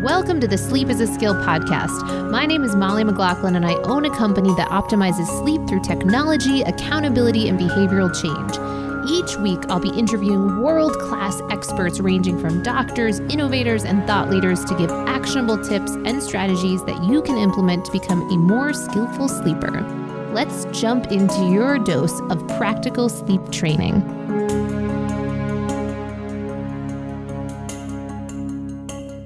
Welcome to the Sleep is a Skill podcast. My name is Molly McLaughlin, and I own a company that optimizes sleep through technology, accountability, and behavioral change. Each week, I'll be interviewing world-class experts ranging from doctors, innovators, and thought leaders to give actionable tips and strategies that you can implement to become a more skillful sleeper. Let's jump into your dose of practical sleep training.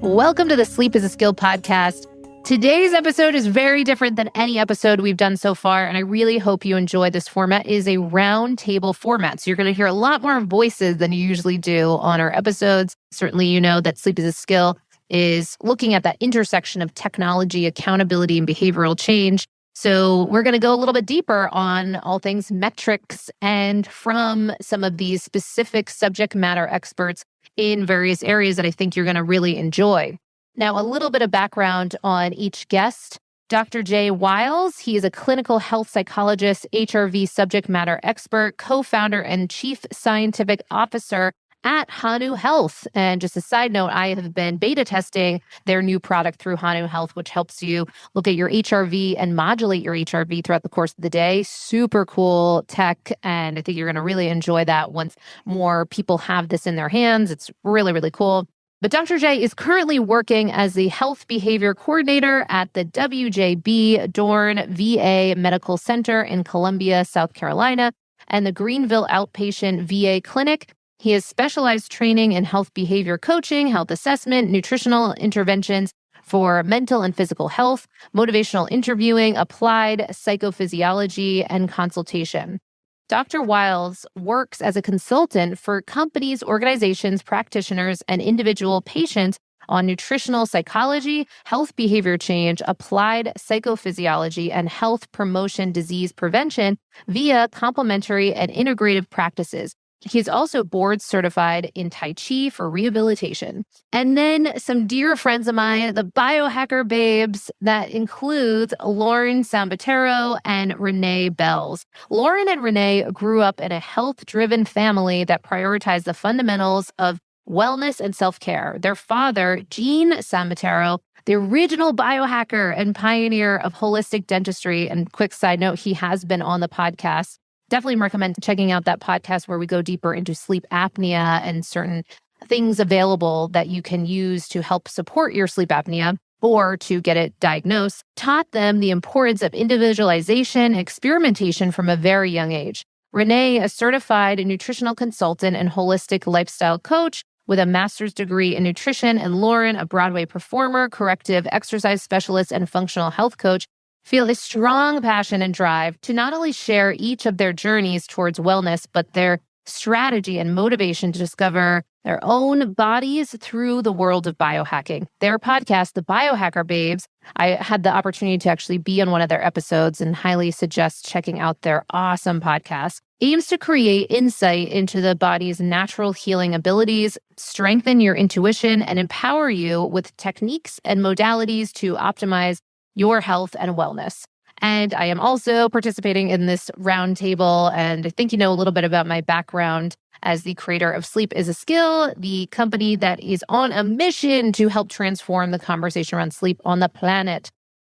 Welcome to the Sleep is a Skill podcast. Today's episode is very different than any episode we've done so far, and I really hope you enjoy this format. It is a round table format, so you're going to hear a lot more voices than you usually do on our episodes. Certainly, you know that Sleep is a Skill is looking at that intersection of technology, accountability, and behavioral change. So we're going to go a little bit deeper on all things metrics and from some of these specific subject matter experts in various areas that I think you're going to really enjoy. Now, a little bit of background on each guest. Dr. J. Wiles, he is a clinical health psychologist, HRV Subject Matter Expert, co-founder and chief scientific officer at Hanu Health. And just a side note, I have been beta testing their new product through Hanu Health, which helps you look at your HRV and modulate your HRV throughout the course of the day. Super cool tech. And I think you're going to really enjoy that once more people have this in their hands. It's really, really cool. But Dr. J is currently working as the health behavior coordinator at the WJB Dorn VA Medical Center in Columbia, South Carolina, and the Greenville Outpatient VA Clinic. He has specialized training in health behavior coaching, health assessment, nutritional interventions for mental and physical health, motivational interviewing, applied psychophysiology, and consultation. Dr. Wiles works as a consultant for companies, organizations, practitioners, and individual patients on nutritional psychology, health behavior change, applied psychophysiology, and health promotion disease prevention via complementary and integrative practices. He's also board certified in Tai Chi for rehabilitation. And then some dear friends of mine, the Biohacker babes, that includes Lauren Sambataro and Renee Belz. Lauren and Renee grew up in a health-driven family that prioritized the fundamentals of wellness and self-care. Their father, Gene Sambataro, the original biohacker and pioneer of holistic dentistry, and quick side note, he has been on the podcast. Definitely recommend checking out that podcast where we go deeper into sleep apnea and certain things available that you can use to help support your sleep apnea or to get it diagnosed. Taught them the importance of individualization and experimentation from a very young age. Renee, a certified nutritional consultant and holistic lifestyle coach with a master's degree in nutrition, and Lauren, a Broadway performer, corrective exercise specialist, and functional health coach, feel a strong passion and drive to not only share each of their journeys towards wellness, but their strategy and motivation to discover their own bodies through the world of biohacking. Their podcast, The Biohacker Babes, I had the opportunity to actually be on one of their episodes and highly suggest checking out their awesome podcast, aims to create insight into the body's natural healing abilities, strengthen your intuition, and empower you with techniques and modalities to optimize your health and wellness. And I am also participating in this roundtable, and I think you know a little bit about my background as the creator of Sleep is a Skill, the company that is on a mission to help transform the conversation around sleep on the planet.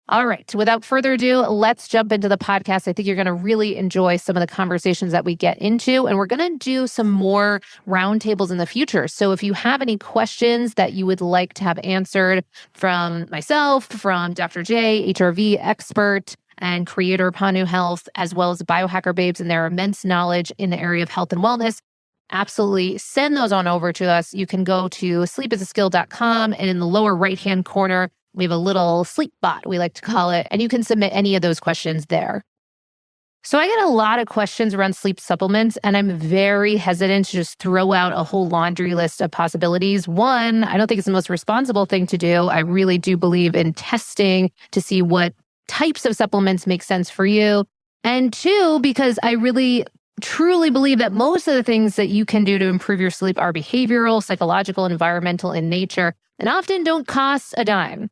All right, without further ado, let's jump into the podcast. I think you're going to really enjoy some of the conversations that we get into, and we're going to do some more roundtables in the future. So if you have any questions that you would like to have answered from myself, from Dr. J, HRV expert and creator of Hanu Health, as well as the Biohacker babes and their immense knowledge in the area of health and wellness, absolutely send those on over to us. You can go to sleepisaskill.com, and in the lower right-hand corner, we have a little sleep bot, we like to call it, and you can submit any of those questions there. So I get a lot of questions around sleep supplements, and I'm very hesitant to just throw out a whole laundry list of possibilities. One, I don't think it's the most responsible thing to do. I really do believe in testing to see what types of supplements make sense for you. And two, because I really truly believe that most of the things that you can do to improve your sleep are behavioral, psychological, environmental in nature, and often don't cost a dime.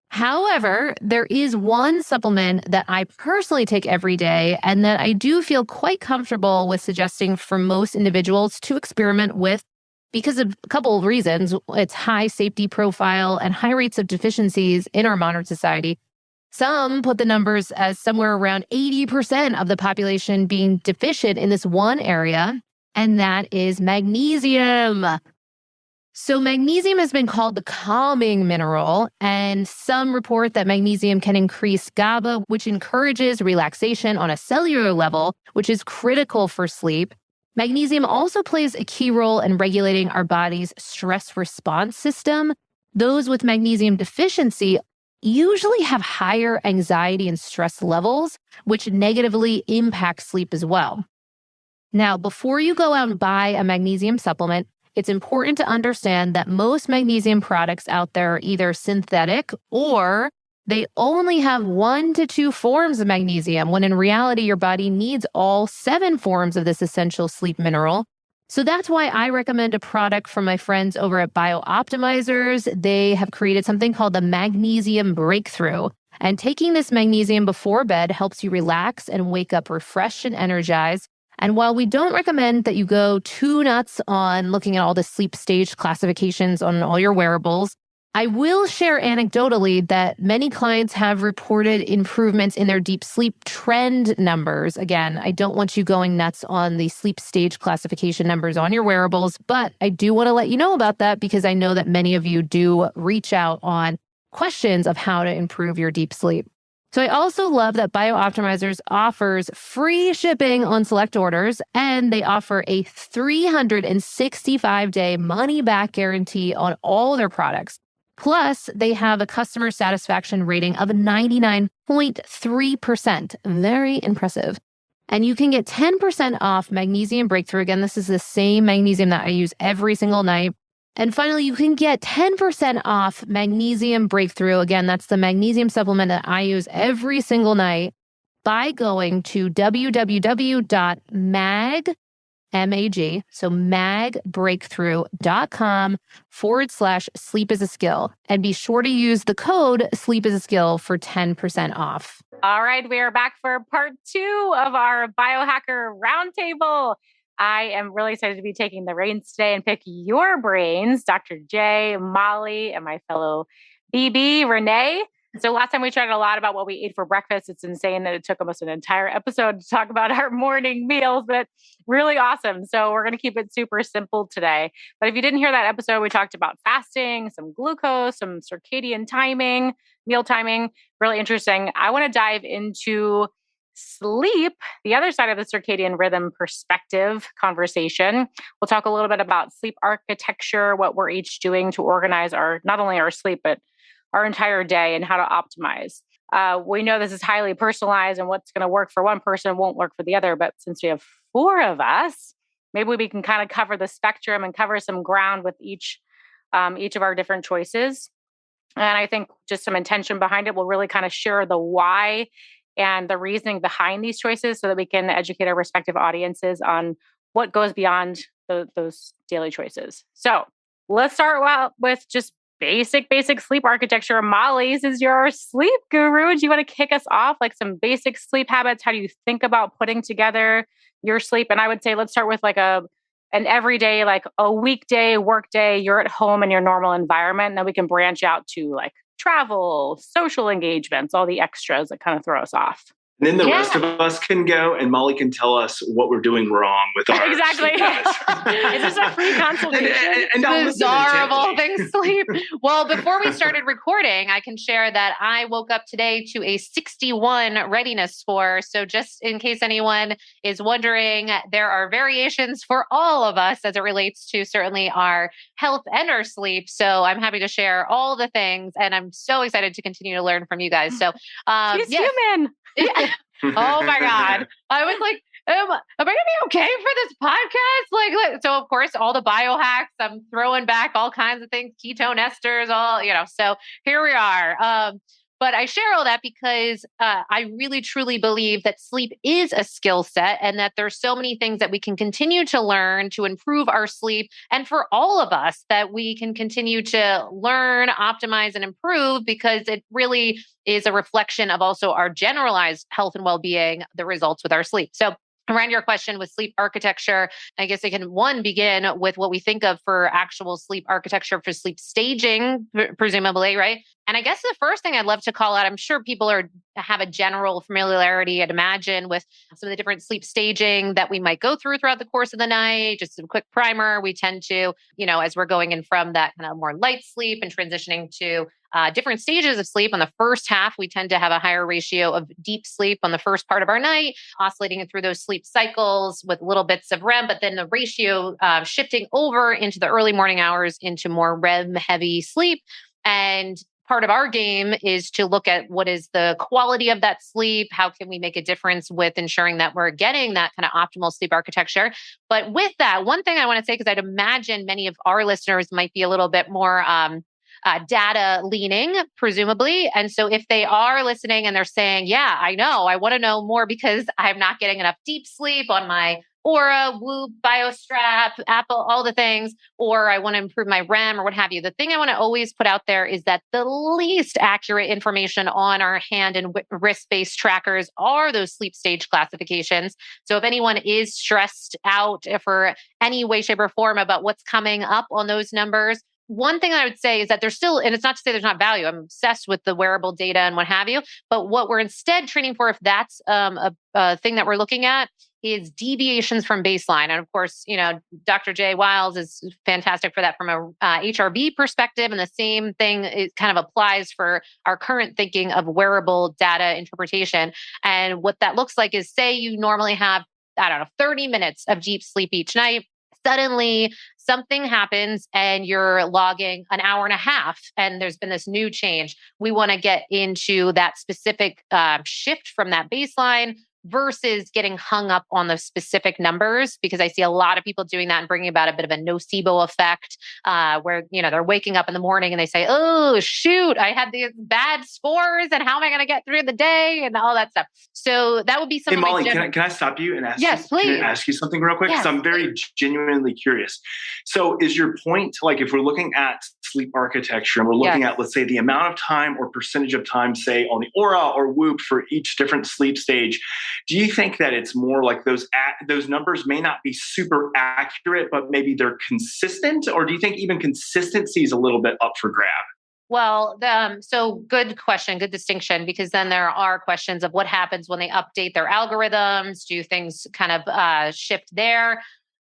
However, there is one supplement that I personally take every day and that I do feel quite comfortable with suggesting for most individuals to experiment with because of a couple of reasons. Its high safety profile and high rates of deficiencies in our modern society. Some put the numbers as somewhere around 80% of the population being deficient in this one area, and that is magnesium. So magnesium has been called the calming mineral, and some report that magnesium can increase GABA, which encourages relaxation on a cellular level, which is critical for sleep. Magnesium also plays a key role in regulating our body's stress response system. Those with magnesium deficiency usually have higher anxiety and stress levels, which negatively impact sleep as well. Now, before you go out and buy a magnesium supplement, it's important to understand that most magnesium products out there are either synthetic or they only have 1 to 2 forms of magnesium, when in reality, your body needs all 7 forms of this essential sleep mineral. So that's why I recommend a product from my friends over at Biooptimizers. They have created something called the Magnesium Breakthrough. And taking this magnesium before bed helps you relax and wake up refreshed and energized. And while we don't recommend that you go too nuts on looking at all the sleep stage classifications on all your wearables, I will share anecdotally that many clients have reported improvements in their deep sleep trend numbers. Again, I don't want you going nuts on the sleep stage classification numbers on your wearables, but I do want to let you know about that because I know that many of you do reach out on questions of how to improve your deep sleep. So I also love that Biooptimizers offers free shipping on select orders, and they offer a 365-day money-back guarantee on all their products. Plus, they have a customer satisfaction rating of 99.3%. Very impressive. And you can get 10% off Magnesium Breakthrough. Again, this is the same magnesium that I use every single night. And finally, you can get 10% off Magnesium Breakthrough. Again, that's the magnesium supplement that I use every single night by going to magbreakthrough.com/sleep is a skill. And be sure to use the code sleep is a skill for 10% off. All right, we are back for part 2 of our Biohacker Roundtable. I am really excited to be taking the reins today and pick your brains, Dr. J, Molly, and my fellow BB, Renee. So last time we chatted a lot about what we ate for breakfast. It's insane that it took almost an entire episode to talk about our morning meals, but really awesome. So we're going to keep it super simple today. But if you didn't hear that episode, we talked about fasting, some glucose, some circadian timing, meal timing, really interesting. I want to dive into sleep, the other side of the circadian rhythm perspective conversation. We'll talk a little bit about sleep architecture, what we're each doing to organize not only our sleep, but our entire day and how to optimize. We know this is highly personalized and what's going to work for one person won't work for the other. But since we have 4 of us, maybe we can kind of cover the spectrum and cover some ground with each of our different choices. And I think just some intention behind it will really kind of share the why and the reasoning behind these choices so that we can educate our respective audiences on what goes beyond those daily choices. So let's start with just basic sleep architecture. Molly, since you're our sleep guru, do you want to kick us off? Like some basic sleep habits? How do you think about putting together your sleep? And I would say, let's start with like an everyday, like a weekday, work day, you're at home in your normal environment. And then we can branch out to like travel, social engagements, all the extras that kind of throw us off. And then the rest of us can go and Molly can tell us what we're doing wrong with our exactly. Is this a free consultation? and bizarre of all things sleep. Well, before we started recording, I can share that I woke up today to a 61 readiness score. So just in case anyone is wondering, there are variations for all of us as it relates to certainly our health and our sleep. So I'm happy to share all the things, and I'm so excited to continue to learn from you guys. So she's human. Yeah. Oh my God. I was like, am I going to be okay for this podcast? Like, so of course, all the biohacks, I'm throwing back all kinds of things, ketone esters, so here we are. But I share all that because I really, truly believe that sleep is a skill set and that there's so many things that we can continue to learn to improve our sleep. And for all of us that we can continue to learn, optimize, and improve because it really is a reflection of also our generalized health and well-being, the results with our sleep. So around your question with sleep architecture, I guess I can begin with what we think of for actual sleep architecture for sleep staging, presumably, right? And I guess the first thing I'd love to call out, I'm sure people have a general familiarity, I'd imagine, with some of the different sleep staging that we might go throughout the course of the night. Just a quick primer. We tend to, as we're going in from that kind of more light sleep and transitioning to different stages of sleep. On the first half, we tend to have a higher ratio of deep sleep on the first part of our night, oscillating through those sleep cycles with little bits of REM, but then the ratio shifting over into the early morning hours into more REM heavy sleep. And part of our game is to look at what is the quality of that sleep. How can we make a difference with ensuring that we're getting that kind of optimal sleep architecture? But with that, one thing I want to say, because I'd imagine many of our listeners might be a little bit more data leaning, presumably. And so if they are listening and they're saying, yeah, I know, I want to know more because I'm not getting enough deep sleep on my Aura, Whoop, BioStrap, Apple, all the things, or I want to improve my REM or what have you. The thing I want to always put out there is that the least accurate information on our hand and wrist-based trackers are those sleep stage classifications. So if anyone is stressed out for any way, shape, or form about what's coming up on those numbers, one thing I would say is that there's still, and it's not to say there's not value. I'm obsessed with the wearable data and what have you. But what we're instead training for, if that's a thing that we're looking at, is deviations from baseline. And of course, Dr. J. Wiles is fantastic for that from a HRV perspective. And the same thing it kind of applies for our current thinking of wearable data interpretation. And what that looks like is, say you normally have, 30 minutes of deep sleep each night. Suddenly something happens and you're logging an hour and a half and there's been this new change. We want to get into that specific shift from that baseline versus getting hung up on the specific numbers, because I see a lot of people doing that and bringing about a bit of a nocebo effect where, they're waking up in the morning and they say, oh, shoot, I had these bad scores and how am I going to get through the day and all that stuff. So that would be something. Hey, Molly, can I stop you and ask yes, you, please. Can I ask you something real quick? Because I'm very genuinely curious. So is your point, like if we're looking at sleep architecture and we're looking at, let's say, the amount of time or percentage of time, say, on the Aura or Whoop for each different sleep stage, do you think that it's more like those numbers may not be super accurate, but maybe they're consistent? Or do you think even consistency is a little bit up for grab? Well, so good question, good distinction, because then there are questions of what happens when they update their algorithms. Do things kind of shift there?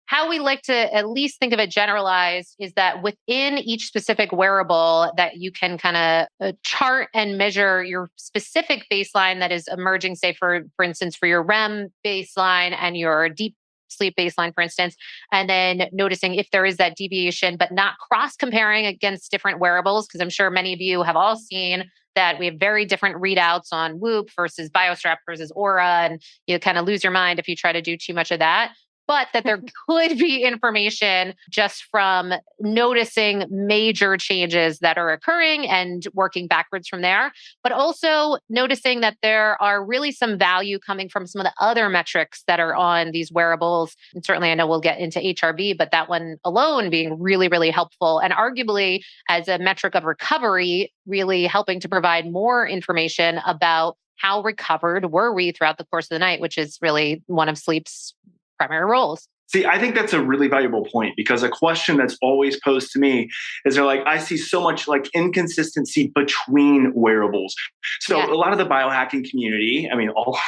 How we like to at least think of it generalized is that within each specific wearable that you can kind of chart and measure your specific baseline that is emerging, say, for instance, for your REM baseline and your deep sleep baseline, for instance, and then noticing if there is that deviation, but not cross-comparing against different wearables, because I'm sure many of you have all seen that we have very different readouts on Whoop versus BioStrap versus Aura, and you kind of lose your mind if you try to do too much of that. But that there could be information just from noticing major changes that are occurring and working backwards from there. But also noticing that there are really some value coming from some of the other metrics that are on these wearables. And certainly I know we'll get into HRV, but that one alone being really, really helpful. And arguably as a metric of recovery, really helping to provide more information about how recovered were we throughout the course of the night, which is really one of sleep's primary roles. See, I think that's a really valuable point, because a question that's always posed to me is they're like, I see so much like inconsistency between wearables. So a lot of the biohacking community, I mean, all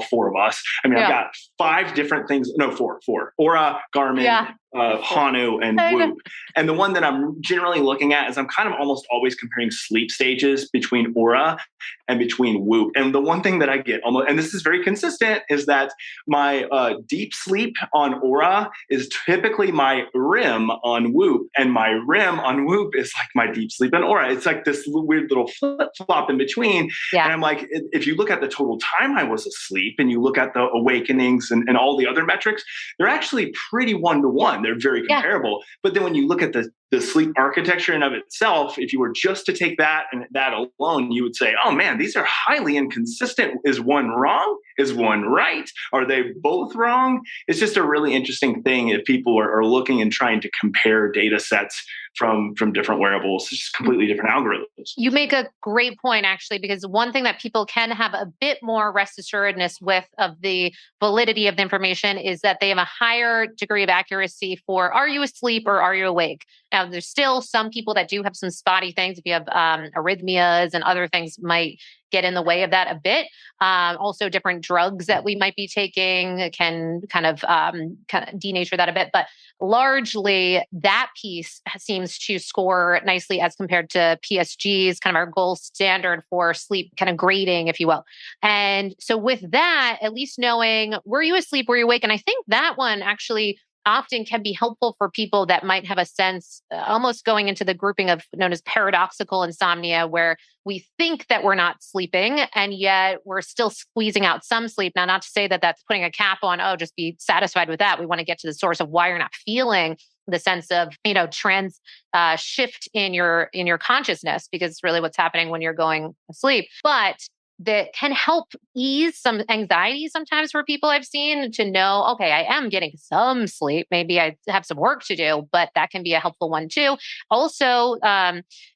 four of us, I've got 5 different things. No, four, Aura, Garmin, Hanu, and Whoop. And the one that I'm generally looking at is I'm kind of almost always comparing sleep stages between Aura and between Whoop. And the one thing that I get almost, and this is very consistent, is that my deep sleep on Aura is typically my REM on Whoop, and my REM on Whoop is like my deep sleep on Aura. It's like this weird little flip-flop in between. Yeah. And I'm like, if you look at the total time I was asleep and you look at the awakenings and all the other metrics, they're actually pretty one-to-one. They're very comparable. Yeah. But then when you look at the sleep architecture in of itself, if you were just to take that and that alone, you would say, oh man, these are highly inconsistent. Is one wrong? Is one right? Are they both wrong? It's just a really interesting thing if people are looking and trying to compare data sets from different wearables. It's just completely different algorithms. You make a great point, actually, because one thing that people can have a bit more rest assuredness with of the validity of the information is that they have a higher degree of accuracy for, are you asleep or are you awake? Now, there's still some people that do have some spotty things. If you have arrhythmias and other things might get in the way of that a bit. Also, different drugs that we might be taking can kind of denature that a bit. But largely, that piece seems to score nicely as compared to PSG's, kind of our gold standard for sleep kind of grading, if you will. And so with that, at least knowing, were you asleep, were you awake? And I think that one actually often can be helpful for people that might have a sense, almost going into the grouping of known as paradoxical insomnia, where we think that we're not sleeping and yet we're still squeezing out some sleep. Now, not to say that that's putting a cap on, oh, just be satisfied with that. We want to get to the source of why you're not feeling the sense of, shift in your consciousness, because it's really what's happening when you're going to sleep. But that can help ease some anxiety sometimes for people I've seen to know, okay, I am getting some sleep. Maybe I have some work to do, but that can be a helpful one too. Also,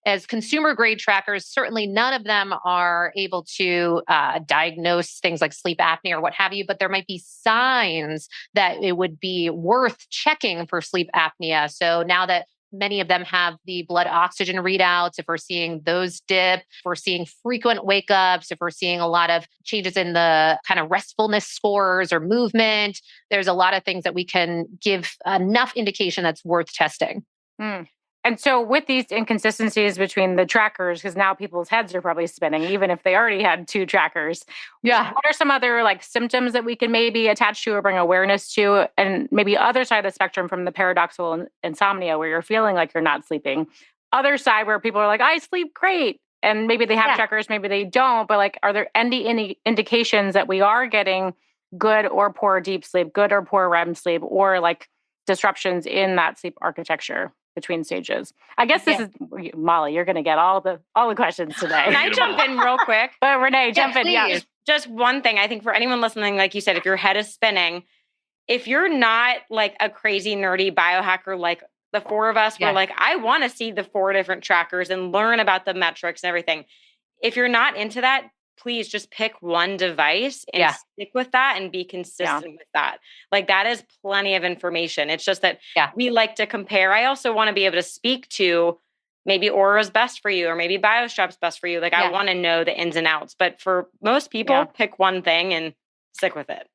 as consumer grade trackers, certainly none of them are able to diagnose things like sleep apnea or what have you, but there might be signs that it would be worth checking for sleep apnea. So now that many of them have the blood oxygen readouts, if we're seeing those dip, if we're seeing frequent wake ups, if we're seeing a lot of changes in the kind of restfulness scores or movement, there's a lot of things that we can give enough indication that's worth testing. And so with these inconsistencies between the trackers, because now people's heads are probably spinning, even if they already had two trackers. Yeah. What are some other symptoms that we can maybe attach to or bring awareness to? And maybe other side of the spectrum from the paradoxical insomnia, where you're feeling like you're not sleeping. Other side where people are like, I sleep great. And maybe they have trackers, maybe they don't. But are there any indications that we are getting good or poor deep sleep, good or poor REM sleep, or disruptions in that sleep architecture between stages? I guess this is Molly. You're going to get all the questions today. Can I jump in real quick? But Renee, jump in. Please. Yeah, Just one thing. I think for anyone listening, like you said, if your head is spinning, if you're not a crazy nerdy biohacker like the four of us, we're I want to see the 4 different trackers and learn about the metrics and everything. If you're not into that, please just pick one device and stick with that and be consistent with that. That is plenty of information. It's just that we like to compare. I also want to be able to speak to maybe Aura's best for you, or maybe BioStrap's best for you. I want to know the ins and outs, but for most people, pick one thing and stick with it.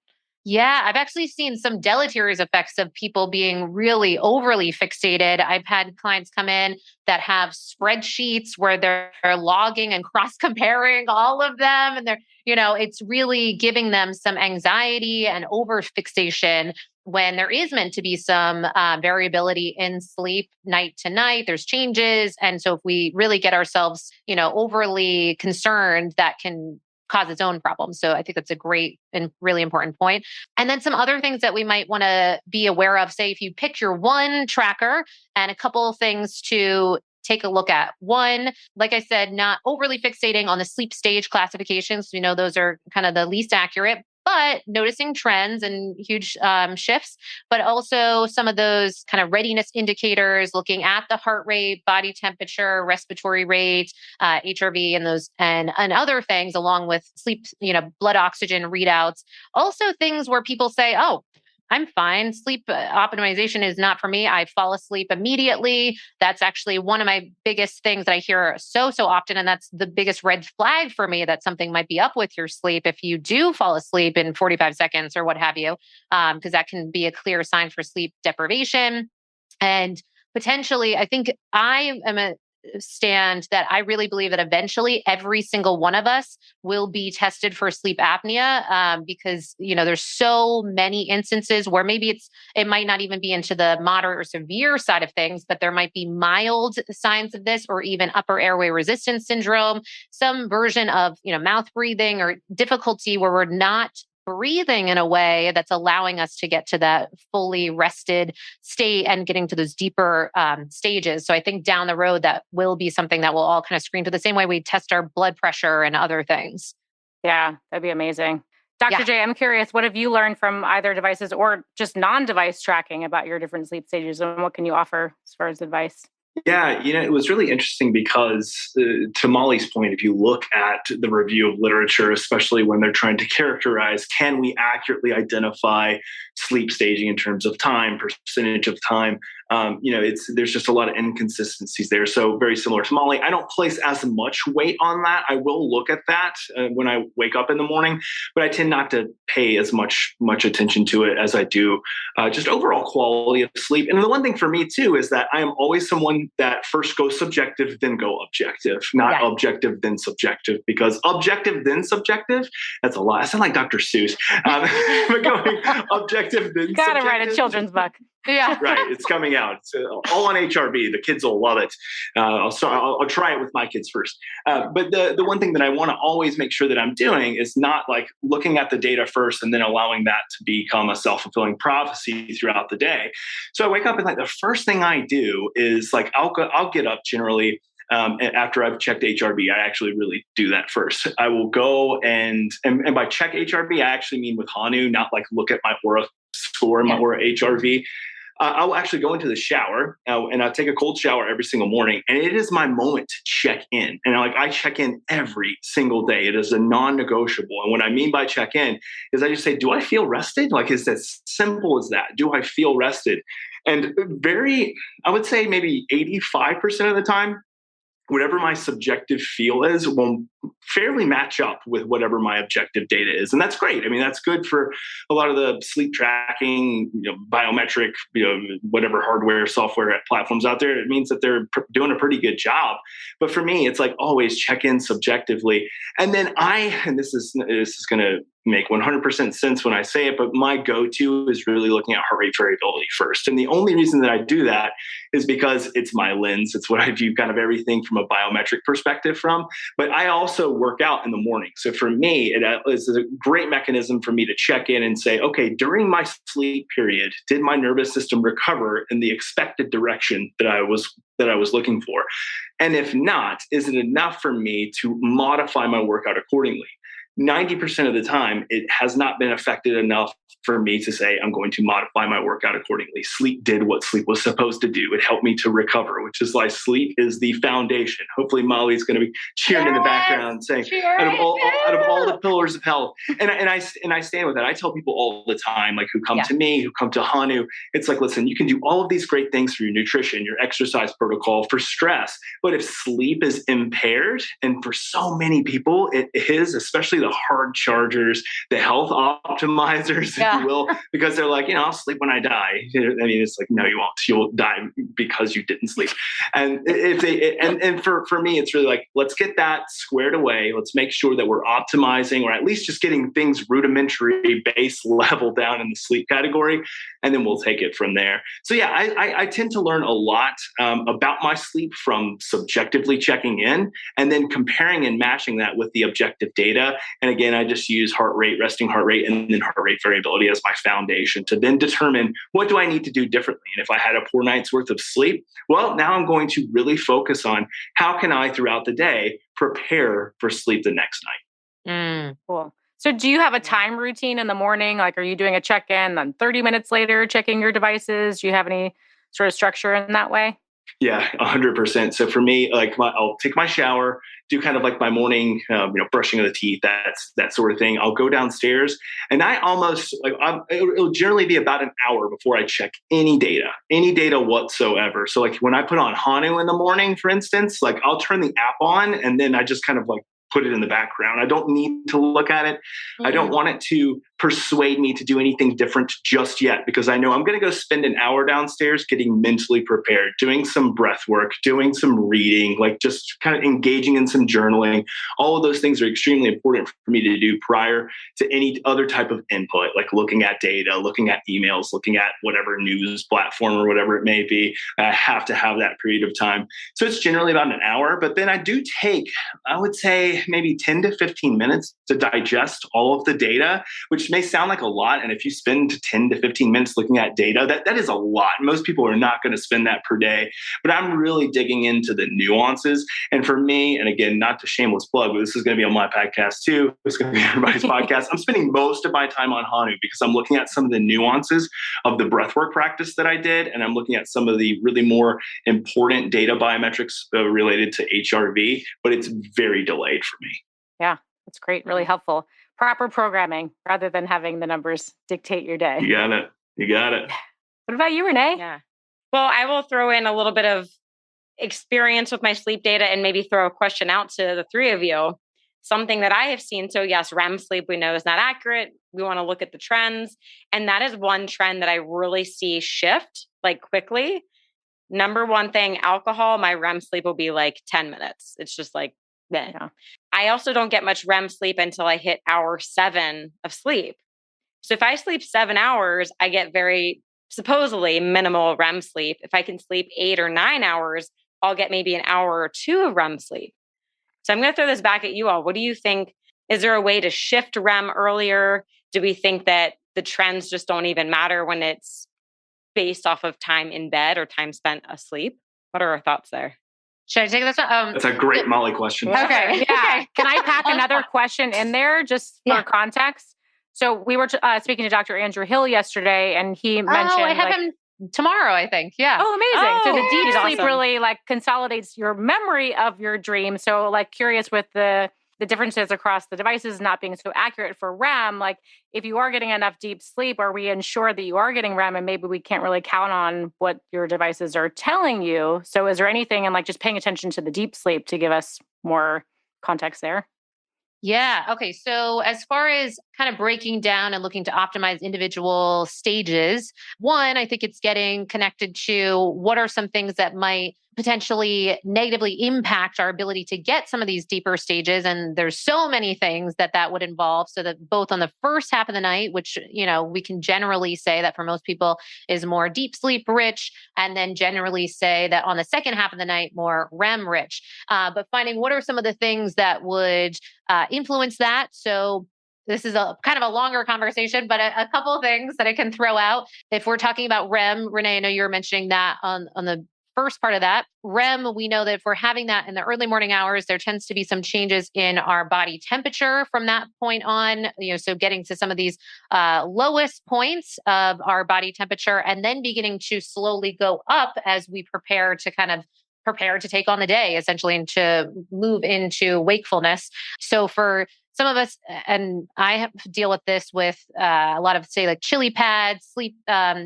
Yeah, I've actually seen some deleterious effects of people being really overly fixated. I've had clients come in that have spreadsheets where they're logging and cross-comparing all of them. And it's really giving them some anxiety and over-fixation when there is meant to be some variability in sleep night to night. There's changes. And so if we really get ourselves, overly concerned, that can cause its own problems. So I think that's a great and really important point. And then some other things that we might want to be aware of, say if you pick your one tracker, and a couple of things to take a look at. One, like I said, not overly fixating on the sleep stage classifications. We know those are kind of the least accurate, but noticing trends and huge shifts, but also some of those kind of readiness indicators, looking at the heart rate, body temperature, respiratory rate, HRV, and those and other things, along with sleep, blood oxygen readouts. Also things where people say, oh, I'm fine. Sleep optimization is not for me. I fall asleep immediately. That's actually one of my biggest things that I hear so often. And that's the biggest red flag for me, that something might be up with your sleep if you do fall asleep in 45 seconds or what have you, because that can be a clear sign for sleep deprivation. And potentially, I think I am a stand that I really believe that eventually every single one of us will be tested for sleep apnea, because there's so many instances where maybe it might not even be into the moderate or severe side of things, but there might be mild signs of this, or even upper airway resistance syndrome, some version of mouth breathing or difficulty where we're not breathing in a way that's allowing us to get to that fully rested state and getting to those deeper stages. So I think down the road, that will be something that we'll all kind of screen to the same way we test our blood pressure and other things. Yeah, that'd be amazing. Dr. J, I'm curious, what have you learned from either devices or just non-device tracking about your different sleep stages, and what can you offer as far as advice? Yeah, it was really interesting because to Molly's point, if you look at the review of literature, especially when they're trying to characterize, can we accurately identify sleep staging in terms of time, percentage of time? There's just a lot of inconsistencies there. So very similar to Molly, I don't place as much weight on that. I will look at that when I wake up in the morning, but I tend not to pay as much attention to it as I do just overall quality of sleep. And the one thing for me too is that I am always someone that first goes subjective, then go objective, not objective, then subjective, because objective, then subjective, that's a lot. I sound like Dr. Seuss. But going objective, then Gotta subjective. write a children's book. Yeah. Right. It's coming out. It's all on HRV. The kids will love it. I'll try it with my kids first. But the one thing that I want to always make sure that I'm doing is not like looking at the data first and then allowing that to become a self-fulfilling prophecy throughout the day. So I wake up and like the first thing I do is like I'll get up generally after I've checked HRV. I actually really do that first. I will go and by check HRV, I actually mean with Hanu, not like look at my aura score, my aura HRV. I will actually go into the shower and I take a cold shower every single morning. And it is my moment to check in. And I check in every single day. It is a non-negotiable. And what I mean by check in is I just say, do I feel rested? Like, it's as simple as that. Do I feel rested? And I would say maybe 85% of the time, whatever my subjective feel is will fairly match up with whatever my objective data is. And that's great. I mean, that's good for a lot of the sleep tracking, biometric, whatever hardware, software platforms out there. It means that they're doing a pretty good job. But for me, it's like always check in subjectively. And then this is going to make 100% sense when I say it, but my go-to is really looking at heart rate variability first. And the only reason that I do that is because it's my lens. It's what I view kind of everything from a biometric perspective from. But I also work out in the morning. So for me, it is a great mechanism for me to check in and say, okay, during my sleep period, did my nervous system recover in the expected direction that I was looking for? And if not, is it enough for me to modify my workout accordingly? 90% of the time, it has not been affected enough for me to say, I'm going to modify my workout accordingly. Sleep did what sleep was supposed to do. It helped me to recover, which is why sleep is the foundation. Hopefully Molly's going to be cheering in the background saying, out of all the pillars of health. And I stand with that. I tell people all the time, like who come to me, who come to Hanu, it's like, listen, you can do all of these great things for your nutrition, your exercise protocol, for stress. But if sleep is impaired, and for so many people it is, especially the hard chargers, the health optimizers, if you will, because they're like, I'll sleep when I die. I mean, it's like, no, you won't. You'll die because you didn't sleep. And for me, it's really like, let's get that squared away. Let's make sure that we're optimizing, or at least just getting things rudimentary base level down in the sleep category. And then we'll take it from there. So yeah, I tend to learn a lot about my sleep from subjectively checking in and then comparing and matching that with the objective data. And again, I just use heart rate, resting heart rate, and then heart rate variability as my foundation to then determine what do I need to do differently. And if I had a poor night's worth of sleep, well, now I'm going to really focus on how can I throughout the day prepare for sleep the next night. Cool. So do you have a time routine in the morning? Like, are you doing a check-in, then 30 minutes later checking your devices? Do you have any sort of structure in that way? Yeah, 100%. So for me, like I'll take my shower, do kind of like my morning, brushing of the teeth, that sort of thing. I'll go downstairs, and I almost it'll generally be about an hour before I check any data whatsoever. So like when I put on Hanu in the morning, for instance, like I'll turn the app on, and then I just kind of like put it in the background. I don't need to look at it. I don't want it to persuade me to do anything different just yet, because I know I'm going to go spend an hour downstairs getting mentally prepared, doing some breath work, doing some reading, like just kind of engaging in some journaling. All of those things are extremely important for me to do prior to any other type of input, like looking at data, looking at emails, looking at whatever news platform or whatever it may be. I have to have that period of time. So it's generally about an hour, but then I do take, I would say, maybe 10 to 15 minutes to digest all of the data, which which may sound like a lot. And if you spend 10 to 15 minutes looking at data, that is a lot. Most people are not going to spend that per day. But I'm really digging into the nuances. And for me, and again, not to shameless plug, but this is going to be on my podcast too. It's going to be everybody's podcast. I'm spending most of my time on Hanu because I'm looking at some of the nuances of the breathwork practice that I did. And I'm looking at some of the really more important data biometrics related to HRV, but it's very delayed for me. Yeah, that's great. Really helpful. Proper programming rather than having the numbers dictate your day. You got it. You got it. What about you, Renee? Yeah. Well, I will throw in a little bit of experience with my sleep data and maybe throw a question out to the three of you. Something that I have seen. So yes, REM sleep we know is not accurate. We want to look at the trends. And that is one trend that I really see shift like quickly. Number one thing, alcohol, my REM sleep will be like 10 minutes. It's just like, bleh. Yeah. I also don't get much REM sleep until I hit hour 7 of sleep. So if I sleep 7 hours, I get very supposedly minimal REM sleep. If I can sleep 8 or 9 hours, I'll get maybe an hour or 2 of REM sleep. So I'm going to throw this back at you all. What do you think? Is there a way to shift REM earlier? Do we think that the trends just don't even matter when it's based off of time in bed or time spent asleep? What are our thoughts there? Should I take this one? That's a great Molly question. Okay. Yeah. Can I pack another question in there just for context? So we were speaking to Dr. Andrew Hill yesterday, and he mentioned I have him tomorrow, I think. Yeah. Oh, amazing. So the deep he's sleep awesome. really like consolidates your memory of your dream. So like curious with the differences across the devices not being so accurate for REM, like if you are getting enough deep sleep, are we ensured that you are getting REM and maybe we can't really count on what your devices are telling you? So is there anything in like just paying attention to the deep sleep to give us more context there? Yeah. Okay. So as far as kind of breaking down and looking to optimize individual stages, one, I think it's getting connected to what are some things that might potentially negatively impact our ability to get some of these deeper stages. And there's so many things that would involve, so that both on the first half of the night, which, we can generally say that for most people is more deep sleep rich, and then generally say that on the second half of the night, more REM rich. But finding what are some of the things that would influence that. So this is a kind of a longer conversation, but a couple of things that I can throw out. If we're talking about REM, Renee, I know you were mentioning that on the first part of that. REM, we know that if we're having that in the early morning hours, there tends to be some changes in our body temperature from that point on, so getting to some of these lowest points of our body temperature and then beginning to slowly go up as we prepare to take on the day, essentially, and to move into wakefulness. So for some of us, and I deal with this with a lot of, say, like chili pads, sleep 8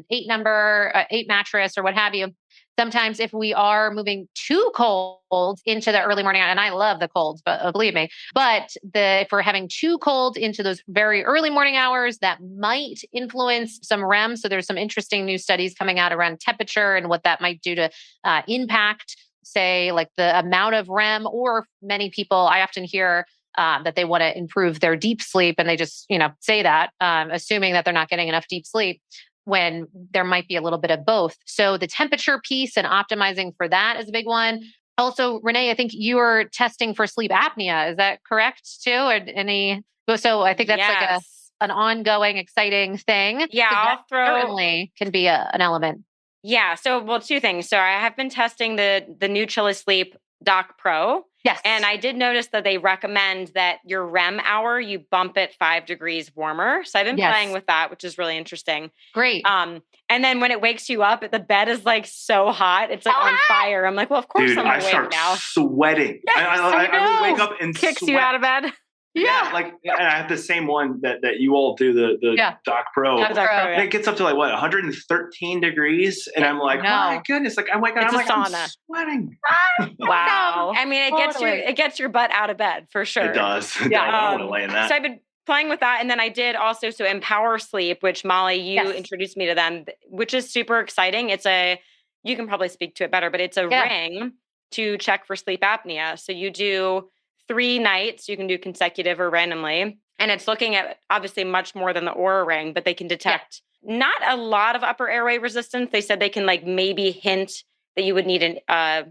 mattress, or what have you. Sometimes if we are moving too cold into the early morning, and I love the cold, but believe me, but if we're having too cold into those very early morning hours, that might influence some REM. So there's some interesting new studies coming out around temperature and what that might do to impact, say, like the amount of REM. Or many people, I often hear that they want to improve their deep sleep, and they just, say that, assuming that they're not getting enough deep sleep, when there might be a little bit of both. So the temperature piece and optimizing for that is a big one. Also, Renee, I think you were testing for sleep apnea. Is that correct too? Or so I think that's like an ongoing, exciting thing. Yeah, certainly can be an element. Yeah. So, 2 things. So I have been testing the new Chili Sleep Doc Pro. Yes. And I did notice that they recommend that your REM hour, you bump it 5 degrees warmer. So I've been playing with that, which is really interesting. Great. And then when it wakes you up, the bed is like so hot. It's like on fire. I'm like, well, of course I'm awake now. Sweating. Yes, I would wake up and kicks sweat. you out of bed. Yeah, and I have the same one that you all do, the Doc Pro. And it gets up to 113 degrees, and I'm like, oh my goodness! Like I wake up, I'm sweating. Wow. I mean, it gets your butt out of bed for sure. It does. Yeah. I don't want to lay in that. So I've been playing with that, and then I did also Empower Sleep, which Molly, you introduced me to them, which is super exciting. You can probably speak to it better, but it's a ring to check for sleep apnea. So you do 3 nights, you can do consecutive or randomly. And it's looking at obviously much more than the Oura ring, but they can detect not a lot of upper airway resistance. They said they can maybe hint that you would need a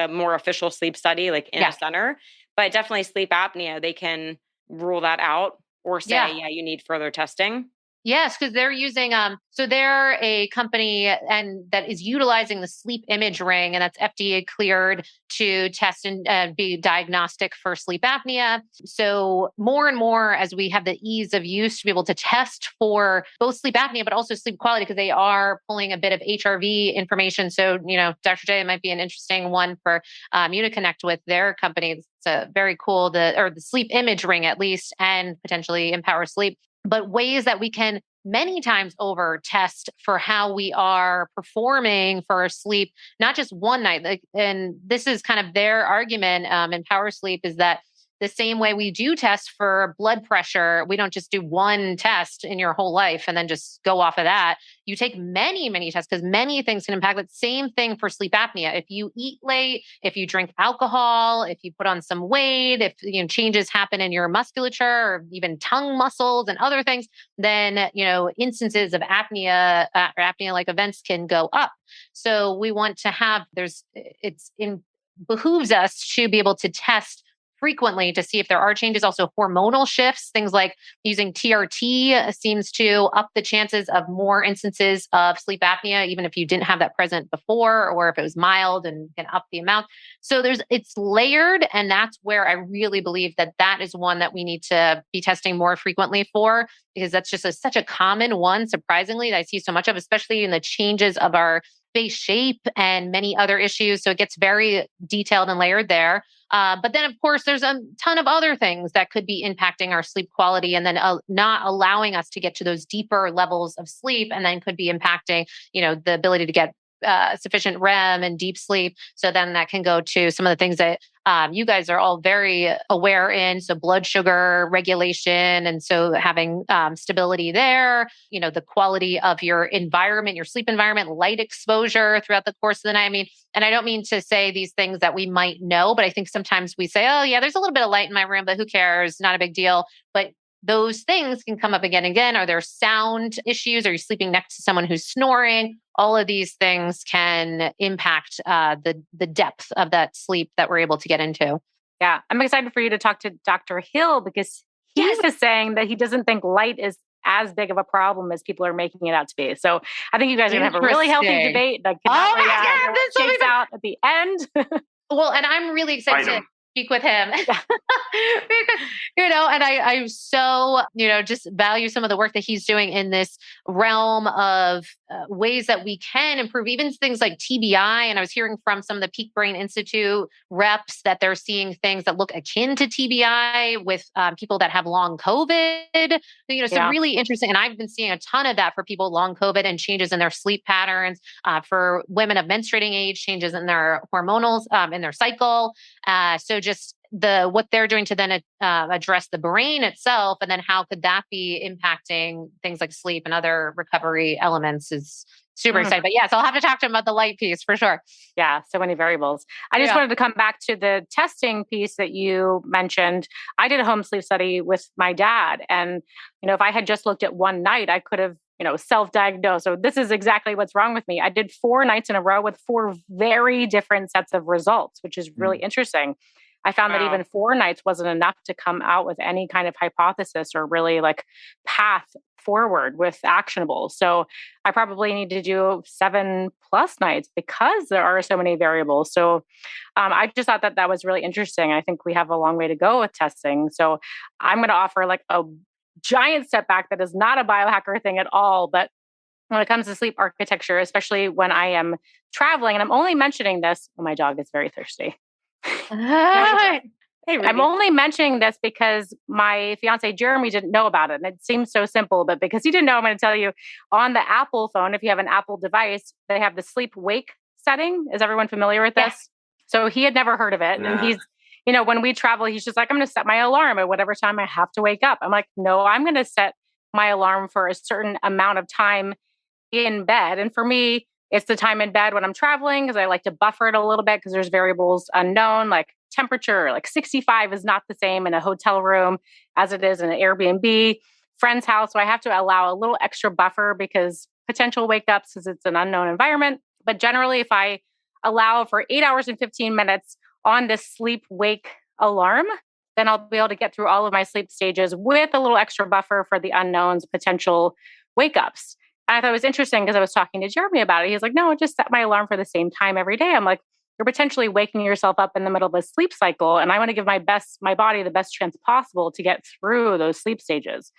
more official sleep study in a center, but definitely sleep apnea, they can rule that out or say, yeah, you need further testing? Yes, because they're using so they're a company and that is utilizing the sleep image ring, and that's FDA cleared to test and be diagnostic for sleep apnea. So more and more, as we have the ease of use to be able to test for both sleep apnea but also sleep quality, because they are pulling a bit of HRV information. So Dr. J, it might be an interesting one for you to connect with their company. It's a very cool the sleep image ring at least, and potentially Empower Sleep. But ways that we can many times over test for how we are performing for our sleep, not just one night. And this is kind of their argument in Power Sleep, is that the same way we do test for blood pressure, we don't just do one test in your whole life and then just go off of that. You take many, many tests because many things can impact it. Same thing for sleep apnea. If you eat late, if you drink alcohol, if you put on some weight, if changes happen in your musculature or even tongue muscles and other things, then instances of apnea or apnea-like events can go up. So we want to have behooves us to be able to test frequently to see if there are changes. Also hormonal shifts, things like using TRT seems to up the chances of more instances of sleep apnea, even if you didn't have that present before, or if it was mild and can up the amount. So it's layered. And that's where I really believe that is one that we need to be testing more frequently for, because that's just such a common one, surprisingly, that I see so much of, especially in the changes of our face shape and many other issues. So it gets very detailed and layered there. But then, of course, there's a ton of other things that could be impacting our sleep quality and then not allowing us to get to those deeper levels of sleep, and then could be impacting, the ability to get sufficient REM and deep sleep. So then that can go to some of the things that you guys are all very aware in. So blood sugar regulation. And so having stability there, the quality of your environment, your sleep environment, light exposure throughout the course of the night. I mean, and I don't mean to say these things that we might know, but I think sometimes we say, oh yeah, there's a little bit of light in my room, but who cares? Not a big deal. But those things can come up again and again. Are there sound issues? Are you sleeping next to someone who's snoring? All of these things can impact the depth of that sleep that we're able to get into. Yeah, I'm excited for you to talk to Dr. Hill, because he's just saying that he doesn't think light is as big of a problem as people are making it out to be. So I think you guys are going to have a really healthy debate that shakes out at the end. Well, and I'm really excited to speak with him because, and I so, just value some of the work that he's doing in this realm of ways that we can improve even things like TBI. And I was hearing from some of the Peak Brain Institute reps that they're seeing things that look akin to TBI with people that have long COVID, so really interesting. And I've been seeing a ton of that for people long COVID and changes in their sleep patterns, for women of menstruating age, changes in their hormonals, in their cycle. So just what they're doing to then address the brain itself, and then how could that be impacting things like sleep and other recovery elements is super exciting. But yes, I'll have to talk to him about the light piece for sure. Yeah, so many variables. I just wanted to come back to the testing piece that you mentioned. I did a home sleep study with my dad, and if I had just looked at one night, I could have self-diagnosed. So this is exactly what's wrong with me. I did 4 nights in a row with 4 very different sets of results, which is really interesting. I found that even 4 nights wasn't enough to come out with any kind of hypothesis or really path forward with actionable. So I probably need to do 7+ nights because there are so many variables. So I just thought that was really interesting. I think we have a long way to go with testing. So I'm going to offer a giant step back that is not a biohacker thing at all, but when it comes to sleep architecture, especially when I am traveling, and I'm only mentioning this, my dog is very thirsty. I'm only mentioning this because my fiance Jeremy didn't know about it. And it seems so simple, but because he didn't know, I'm going to tell you, on the Apple phone, if you have an Apple device, they have the sleep wake setting. Is everyone familiar with this? So he had never heard of it. And he's, when we travel, he's just like, I'm going to set my alarm at whatever time I have to wake up. I'm like, no, I'm going to set my alarm for a certain amount of time in bed. And for me, it's the time in bed when I'm traveling, because I like to buffer it a little bit because there's variables unknown, like temperature. 65 is not the same in a hotel room as it is in an Airbnb friend's house. So I have to allow a little extra buffer because potential wake ups, because it's an unknown environment. But generally, if I allow for 8 hours and 15 minutes on this sleep wake alarm, then I'll be able to get through all of my sleep stages with a little extra buffer for the unknowns, potential wake ups. And I thought it was interesting because I was talking to Jeremy about it. He's like, no, I just set my alarm for the same time every day. I'm like, you're potentially waking yourself up in the middle of a sleep cycle. And I want to give my body the best chance possible to get through those sleep stages.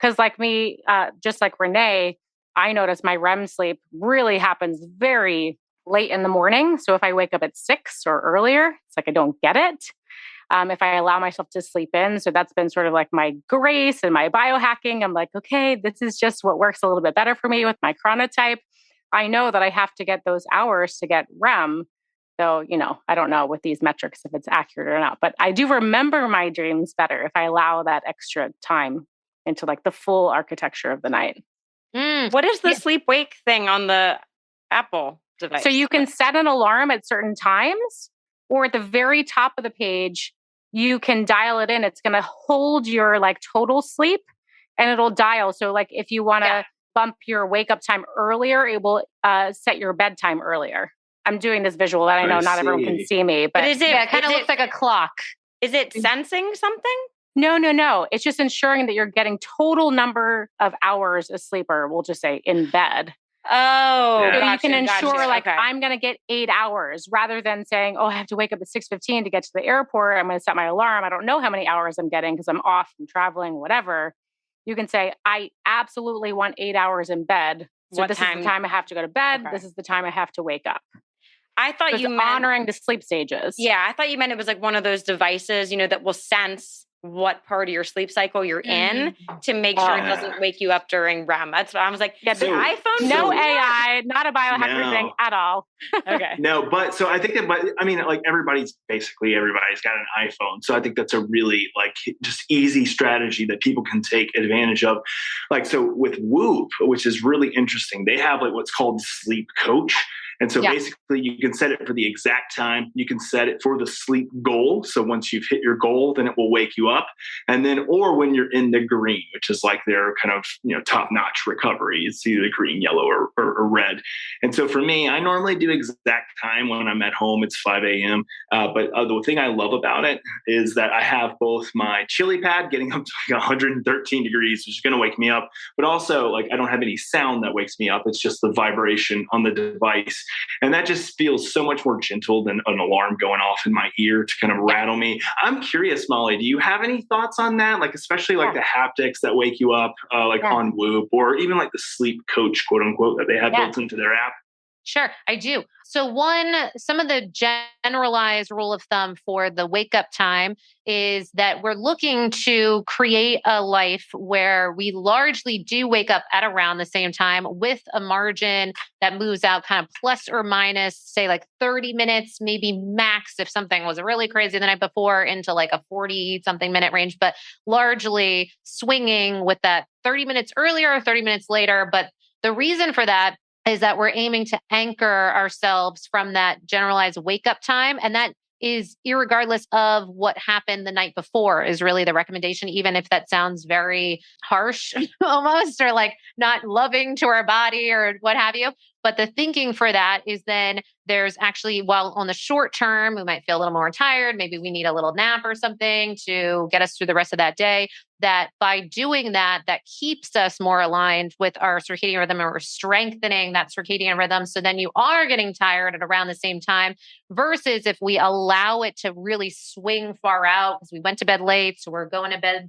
Because like me, just like Renee, I notice my REM sleep really happens very late in the morning. So if I wake up at 6 or earlier, it's like I don't get it. If I allow myself to sleep in. So that's been sort of like my grace and my biohacking. I'm like, okay, this is just what works a little bit better for me with my chronotype. I know that I have to get those hours to get REM. So, I don't know with these metrics if it's accurate or not, but I do remember my dreams better if I allow that extra time into like the full architecture of the night. What is the sleep wake thing on the Apple device? So you can set an alarm at certain times, or at the very top of the page, you can dial it in. It's going to hold your like total sleep and it'll dial. So like if you want to bump your wake up time earlier, it will set your bedtime earlier. I'm doing this visual that I know not everyone can see me, but is it kind of looks like a clock. Is it sensing something? No. It's just ensuring that you're getting total number of hours of sleep, or we'll just say in bed. Oh, so gotcha, you can ensure gotcha. I'm going to get 8 hours rather than saying, oh, I have to wake up at 6:15 to get to the airport. I'm going to set my alarm. I don't know how many hours I'm getting because I'm off from traveling, whatever. You can say, I absolutely want 8 hours in bed. So this is the time I have to go to bed. Okay. This is the time I have to wake up. I thought you meant honoring the sleep stages. Yeah, I thought you meant it was like one of those devices, that will sense what part of your sleep cycle you're in to make sure it doesn't wake you up during REM. That's what I was like. The iPhone, no AI, not a biohacker thing at all. Okay. No, but so I think that, like everybody's got an iPhone. So I think that's a really like just easy strategy that people can take advantage of. Like, so with Whoop, which is really interesting, they have like what's called Sleep Coach. And so basically you can set it for the exact time. You can set it for the sleep goal. So once you've hit your goal, then it will wake you up. And then, or when you're in the green, which is like their kind of, top-notch recovery. It's either green, yellow, or red. And so for me, I normally do exact time when I'm at home. It's 5 a.m. But the thing I love about it is that I have both my chili pad getting up to like 113 degrees, which is going to wake me up. But also like I don't have any sound that wakes me up. It's just the vibration on the device. And that just feels so much more gentle than an alarm going off in my ear to kind of rattle me. I'm curious, Molly, do you have any thoughts on that? Like, especially like the haptics that wake you up, on Whoop, or even like the sleep coach, quote unquote, that they have built into their app? Sure, I do. So some of the generalized rule of thumb for the wake up time is that we're looking to create a life where we largely do wake up at around the same time with a margin that moves out kind of plus or minus, say like 30 minutes, maybe max if something was really crazy the night before into like a 40 something minute range, but largely swinging with that 30 minutes earlier or 30 minutes later. But the reason for that is that we're aiming to anchor ourselves from that generalized wake up time. And that is irregardless of what happened the night before is really the recommendation, even if that sounds very harsh almost, or like not loving to our body or what have you. But the thinking for that is then there's actually, while on the short term, we might feel a little more tired, maybe we need a little nap or something to get us through the rest of that day, that by doing that, that keeps us more aligned with our circadian rhythm, and we're strengthening that circadian rhythm. So then you are getting tired at around the same time, versus if we allow it to really swing far out because we went to bed late, so we're going to bed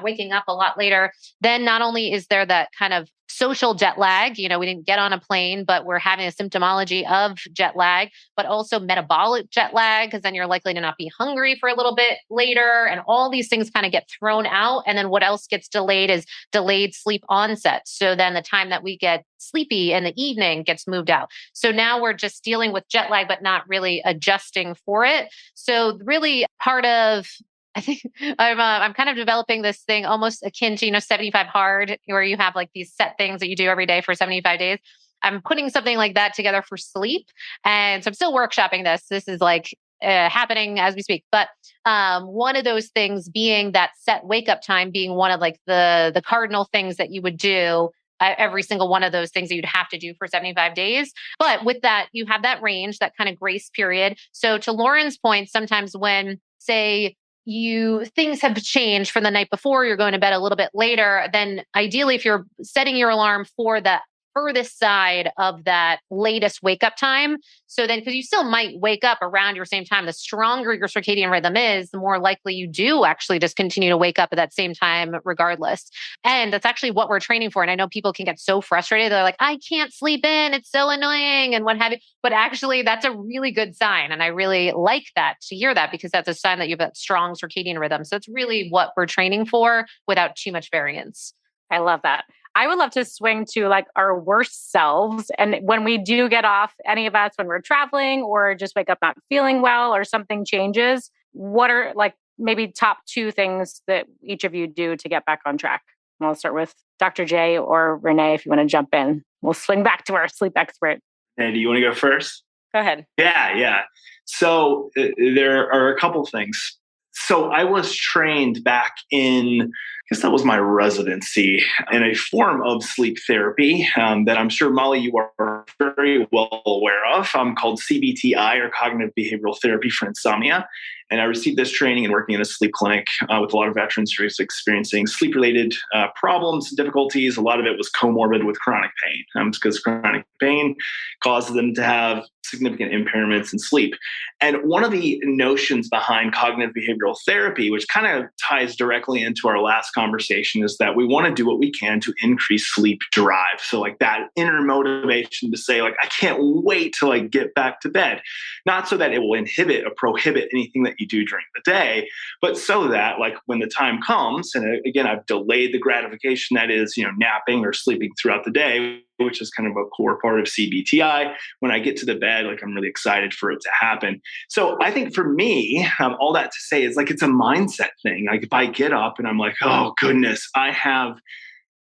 waking up a lot later, then not only is there that kind of social jet lag, we didn't get on a plane, but we're having a symptomology of jet lag, but also metabolic jet lag, because then you're likely to not be hungry for a little bit later. And all these things kind of get thrown out. And then what else gets delayed is delayed sleep onset. So then the time that we get sleepy in the evening gets moved out. So now we're just dealing with jet lag, but not really adjusting for it. So really part of I think I'm kind of developing this thing almost akin to, 75 hard, where you have like these set things that you do every day for 75 days. I'm putting something like that together for sleep. And so I'm still workshopping this. This is like happening as we speak. But one of those things being that set wake up time being one of like the cardinal things that you would do every single one of those things that you'd have to do for 75 days. But with that, you have that range, that kind of grace period. So to Lauren's point, sometimes when, say, things have changed from the night before, you're going to bed a little bit later, then ideally if you're setting your alarm for the furthest side of that latest wake up time. So then, because you still might wake up around your same time, the stronger your circadian rhythm is, the more likely you do actually just continue to wake up at that same time regardless. And that's actually what we're training for. And I know people can get so frustrated. They're like, I can't sleep in. It's so annoying and what have you. But actually that's a really good sign. And I really like that to hear that because that's a sign that you have that strong circadian rhythm. So it's really what we're training for without too much variance. I love that. I would love to swing to like our worst selves. And when we do get off, any of us, when we're traveling or just wake up not feeling well or something changes, what are like maybe top 2 things that each of you do to get back on track? And I'll start with Dr. J or Renee, if you want to jump in. We'll swing back to our sleep expert. Hey, do you want to go first? Go ahead. Yeah. So there are a couple things. So I was trained back in, I guess that was my residency, in a form of sleep therapy that I'm sure, Molly, you are very well aware of, called CBTI, or Cognitive Behavioral Therapy for Insomnia. And I received this training and working in a sleep clinic with a lot of veterans who were experiencing sleep-related problems, difficulties. A lot of it was comorbid with chronic pain because chronic pain causes them to have significant impairments in sleep. And one of the notions behind cognitive behavioral therapy, which kind of ties directly into our last conversation, is that we want to do what we can to increase sleep drive. So like that inner motivation to say, like, I can't wait to like get back to bed. Not so that it will inhibit or prohibit anything that you do during the day, but so that like when the time comes, and again, I've delayed the gratification that is, napping or sleeping throughout the day, which is kind of a core part of CBTI. When I get to the bed, like I'm really excited for it to happen. So I think for me, all that to say is like, it's a mindset thing. Like if I get up and I'm like, oh goodness, I have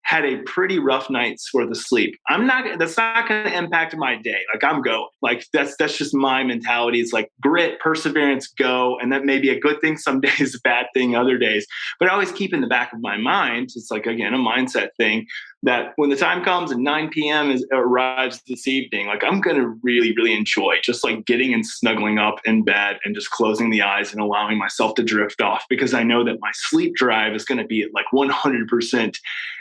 had a pretty rough night's worth of sleep, that's not going to impact my day. Like I'm going, like that's just my mentality. It's like grit, perseverance, go. And that may be a good thing some days, a bad thing other days, but I always keep in the back of my mind, it's like, again, a mindset thing, that when the time comes and 9 p.m. arrives this evening, like I'm going to really, really enjoy just like getting and snuggling up in bed and just closing the eyes and allowing myself to drift off, because I know that my sleep drive is going to be at like 100%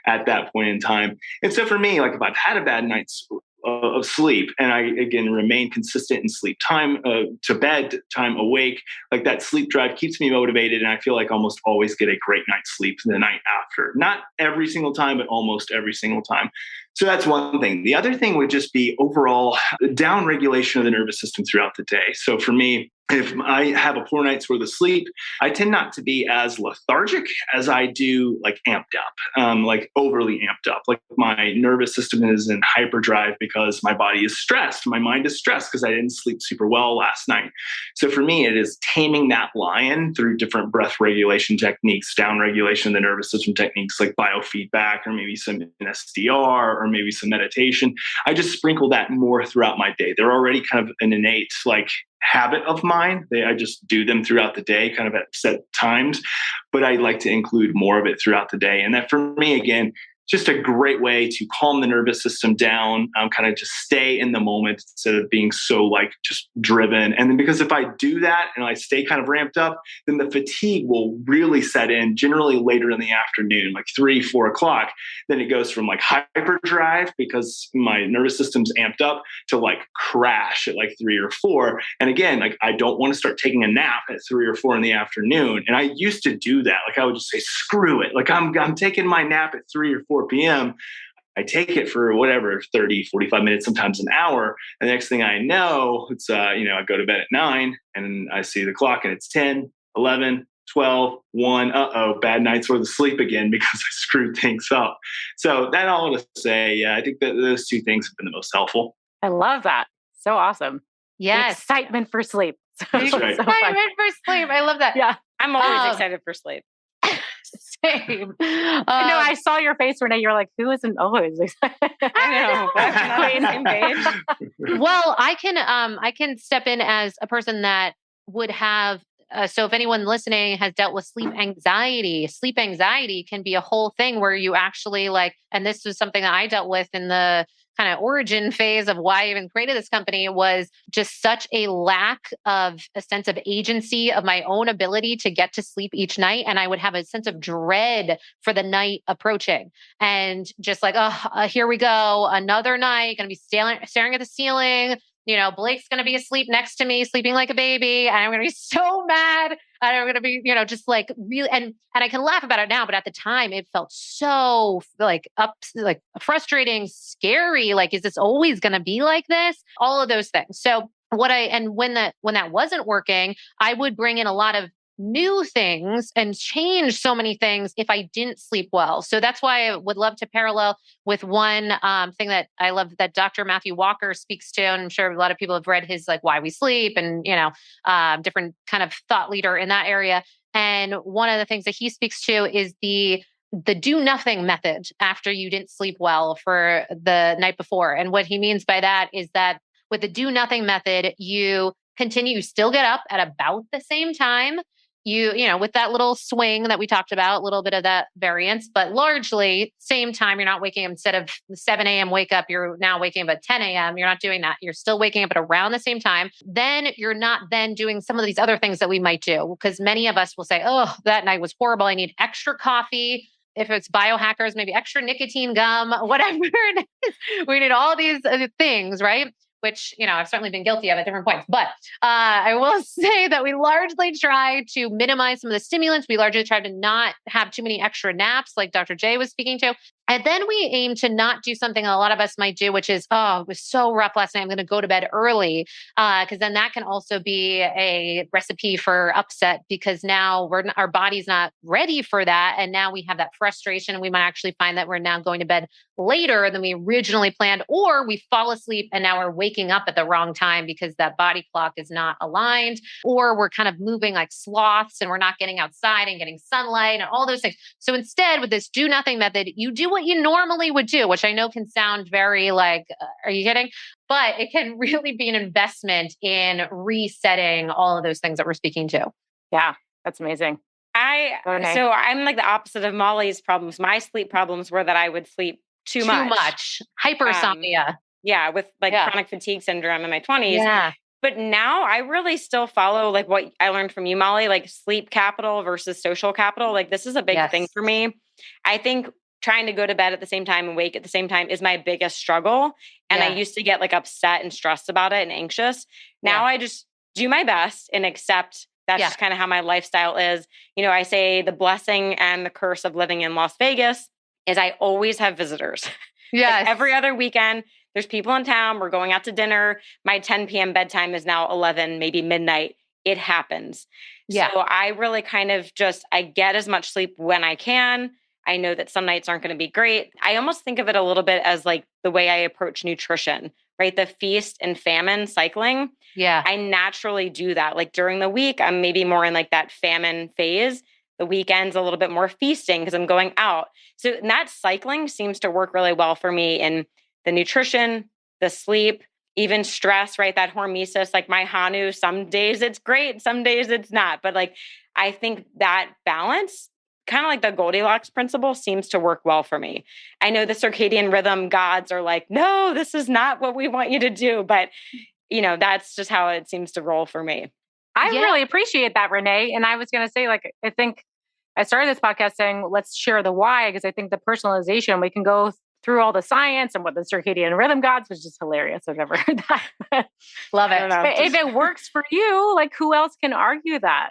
at that point in time. And so for me, like if I've had a bad night's of sleep and I, again, remain consistent in sleep time, to bed time, awake, like that sleep drive keeps me motivated. And I feel like almost always get a great night's sleep the night after. Not every single time, but almost every single time. So that's one thing. The other thing would just be overall down regulation of the nervous system throughout the day. So for me, if I have a poor night's worth of sleep, I tend not to be as lethargic as I do like amped up, like overly amped up. Like my nervous system is in hyperdrive because my body is stressed. My mind is stressed because I didn't sleep super well last night. So for me, it is taming that lion through different breath regulation techniques, down regulation of the nervous system techniques like biofeedback, or maybe some SDR, or maybe some meditation. I just sprinkle that more throughout my day. They're already kind of an innate like habit of mine. I just do them throughout the day, kind of at set times, but I like to include more of it throughout the day. And that for me, again, just a great way to calm the nervous system down, kind of just stay in the moment instead of being so like just driven. And then because if I do that and I stay kind of ramped up, then the fatigue will really set in generally later in the afternoon, like 3-4 o'clock. Then it goes from like hyperdrive because my nervous system's amped up to like crash at like 3 or 4. And again, like I don't want to start taking a nap at 3 or 4 in the afternoon. And I used to do that. Like I would just say, screw it. Like I'm taking my nap at 3 or 4 p.m. I take it for whatever, 30, 45 minutes, sometimes an hour. And the next thing I know, it's, I go to bed at 9 and I see the clock and it's 10, 11, 12, 1. Bad night's worth of sleep again because I screwed things up. So that all to say, yeah, I think that those 2 things have been the most helpful. I love that. So awesome. Yes. Excitement for sleep. That's right. Excitement for sleep. I love that. Yeah. I'm always excited for sleep. Same. I saw your face, Renee. You're like, who isn't always excited? I know. Same page. Well, I can step in as a person that would have. So if anyone listening has dealt with sleep anxiety can be a whole thing where you actually like, and this was something that I dealt with in the kind of origin phase of why I even created this company was just such a lack of a sense of agency of my own ability to get to sleep each night. And I would have a sense of dread for the night approaching and just like, here we go. Another night, going to be staring at the ceiling. Blake's going to be asleep next to me, sleeping like a baby. And I'm going to be so mad. And I'm going to be, just like really, and I can laugh about it now, but at the time it felt so like frustrating, scary. Like, is this always going to be like this? All of those things. So when that wasn't working, I would bring in a lot of new things and change so many things if I didn't sleep well. So that's why I would love to parallel with one thing that I love that Dr. Matthew Walker speaks to. And I'm sure a lot of people have read his like Why We Sleep and, different kind of thought leader in that area. And one of the things that he speaks to is the do nothing method after you didn't sleep well for the night before. And what he means by that is that with the do nothing method, you still get up at about the same time. With that little swing that we talked about, a little bit of that variance, but largely same time. You're not waking up instead of the 7 a.m. wake up, you're now waking up at 10 a.m. You're not doing that. You're still waking up at around the same time. Then you're not then doing some of these other things that we might do, because many of us will say, oh, that night was horrible. I need extra coffee. If it's biohackers, maybe extra nicotine gum, whatever it is. We need all these things, right? Which, I've certainly been guilty of at different points. But I will say that we largely try to minimize some of the stimulants. We largely try to not have too many extra naps, like Dr. J was speaking to. And then we aim to not do something a lot of us might do, which is, it was so rough last night, I'm going to go to bed early. Because then that can also be a recipe for upset, because now our body's not ready for that. And now we have that frustration. And we might actually find that we're now going to bed later than we originally planned, or we fall asleep and now we're waking up at the wrong time because that body clock is not aligned, or we're kind of moving like sloths and we're not getting outside and getting sunlight and all those things. So instead, with this do nothing method, you do what you normally would do, which I know can sound very like, are you kidding? But it can really be an investment in resetting all of those things that we're speaking to. Yeah, that's amazing. So I'm like the opposite of Molly's problems. My sleep problems were that I would sleep too much. Hypersomnia. With chronic fatigue syndrome in my 20s. Yeah. But now I really still follow like what I learned from you, Molly, like sleep capital versus social capital. Like this is a big thing for me. I think trying to go to bed at the same time and wake at the same time is my biggest struggle. And I used to get like upset and stressed about it and anxious. Now I just do my best and accept that's just kind of how my lifestyle is. I say the blessing and the curse of living in Las Vegas is I always have visitors. Like every other weekend, there's people in town. We're going out to dinner. My 10 p.m. bedtime is now 11, maybe midnight. It happens. Yeah. So I really kind of I get as much sleep when I can. I know that some nights aren't going to be great. I almost think of it a little bit as like the way I approach nutrition, right? The feast and famine cycling. Yeah. I naturally do that. Like during the week, I'm maybe more in like that famine phase. The weekend's a little bit more feasting because I'm going out. So that cycling seems to work really well for me in the nutrition, the sleep, even stress, right? That hormesis, like my Hanu, some days it's great, some days it's not. But like, I think that balance, kind of like the Goldilocks principle, seems to work well for me. I know the circadian rhythm gods are like, no, this is not what we want you to do. But, that's just how it seems to roll for me. I really appreciate that, Renee. And I was going to say, like, I think I started this podcast saying, let's share the why, because I think the personalization, we can go through all the science and what the circadian rhythm gods, which is hilarious. I've never heard that. Love it. But if it works for you, like who else can argue that?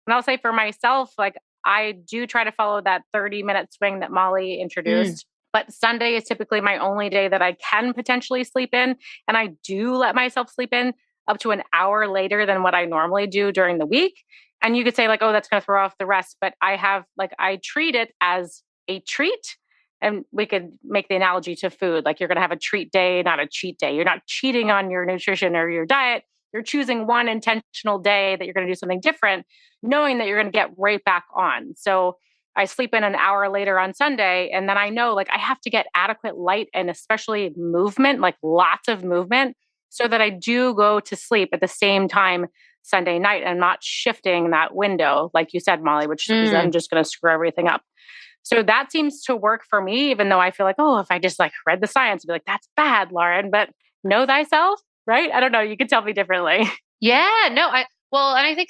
And I'll say for myself, like I do try to follow that 30-minute swing that Molly introduced. But Sunday is typically my only day that I can potentially sleep in. And I do let myself sleep in up to an hour later than what I normally do during the week. And you could say like, oh, that's going to throw off the rest. But I treat it as a treat. And we could make the analogy to food. Like you're going to have a treat day, not a cheat day. You're not cheating on your nutrition or your diet. You're choosing one intentional day that you're going to do something different, knowing that you're going to get right back on. So I sleep in an hour later on Sunday. And then I know like I have to get adequate light and especially movement, like lots of movement, so that I do go to sleep at the same time Sunday night and not shifting that window, like you said, Molly, which is then just going to screw everything up. So that seems to work for me, even though I feel like, oh, if I just like read the science, I'd be like, that's bad, Lauren, but know thyself, right? I don't know. You could tell me differently. Yeah, no, and I think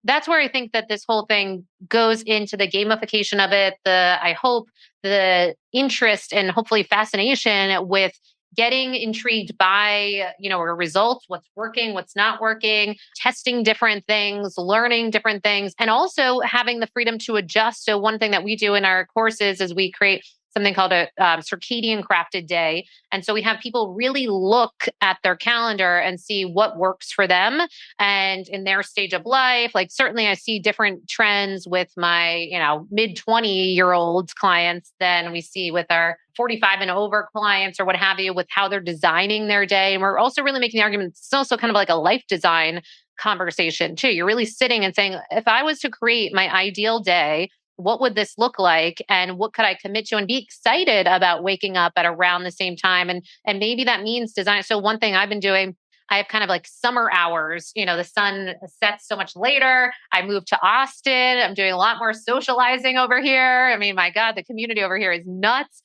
that's where I think that this whole thing goes into the gamification of it, I hope the interest and hopefully fascination with getting intrigued by, our results, what's working, what's not working, testing different things, learning different things, and also having the freedom to adjust. So one thing that we do in our courses is we create something called a circadian crafted day. And so we have people really look at their calendar and see what works for them and in their stage of life. Like certainly I see different trends with my, mid 20-year-old clients than we see with our 45 and over clients or what have you, with how they're designing their day. And we're also really making the argument, it's also kind of like a life design conversation too. You're really sitting and saying, if I was to create my ideal day, what would this look like and what could I commit to and be excited about waking up at around the same time? And maybe that means design. So one thing I've been doing, I have kind of like summer hours, the sun sets so much later. I moved to Austin. I'm doing a lot more socializing over here. I mean, my God, the community over here is nuts.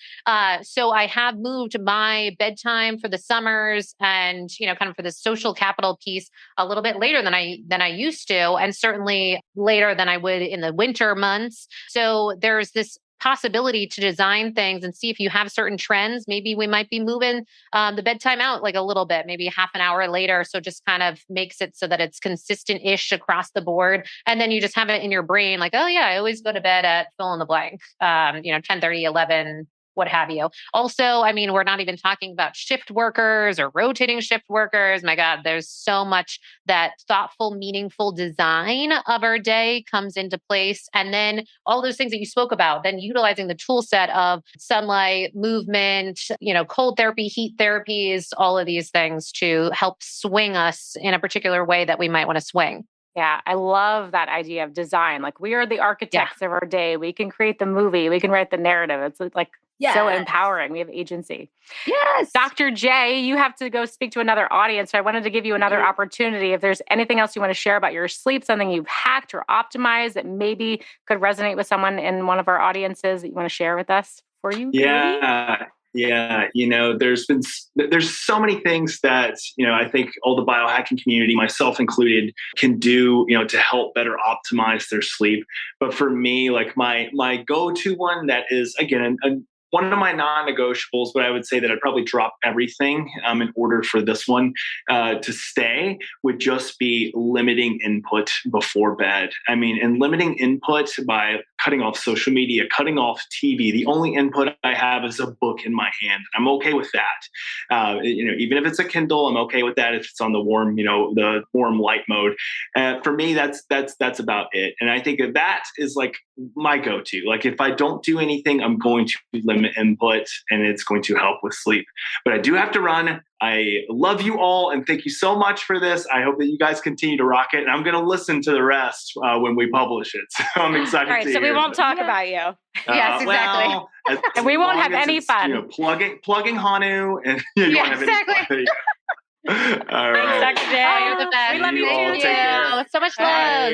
So I have moved my bedtime for the summers and, kind of for the social capital piece a little bit later than I used to, and certainly later than I would in the winter months. So there's this possibility to design things and see if you have certain trends. Maybe we might be moving the bedtime out like a little bit, maybe half an hour later. So just kind of makes it so that it's consistent-ish across the board. And then you just have it in your brain like, oh yeah, I always go to bed at fill in the blank, 10:30, 11, what have you. Also, I mean, we're not even talking about shift workers or rotating shift workers. My God, there's so much that thoughtful, meaningful design of our day comes into place. And then all those things that you spoke about, then utilizing the tool set of sunlight, movement, cold therapy, heat therapies, all of these things to help swing us in a particular way that we might want to swing. Yeah, I love that idea of design. Like we are the architects of our day. We can create the movie. We can write the narrative. It's like so empowering. We have agency. Yes. Dr. J, you have to go speak to another audience. So I wanted to give you another opportunity. If there's anything else you want to share about your sleep, something you've hacked or optimized that maybe could resonate with someone in one of our audiences that you want to share with us for you? Yeah. Yeah, there's so many things that, I think all the biohacking community, myself included, can do, to help better optimize their sleep. But for me, like my go-to one that is, again, one of my non-negotiables, but I would say that I'd probably drop everything in order for this one to stay, would just be limiting input before bed. I mean, and limiting input by cutting off social media, cutting off TV. The only input I have is a book in my hand. I'm okay with that. Even if it's a Kindle, I'm okay with that if it's on the warm, the warm light mode. For me, that's about it. And I think that is like my go-to. Like if I don't do anything, I'm going to limit input and it's going to help with sleep. But I do have to run. I love you all and thank you so much for this. I hope that you guys continue to rock it, and I'm going to listen to the rest when we publish it. So I'm excited. All right, so we won't talk about you. Yes, exactly. Well, and we won't have any fun. Plugging Hanu, and you won't have exactly. any fun. All right. Thanks, Dr. J. Oh, you're the best. We love you all. too. Take care. So much love.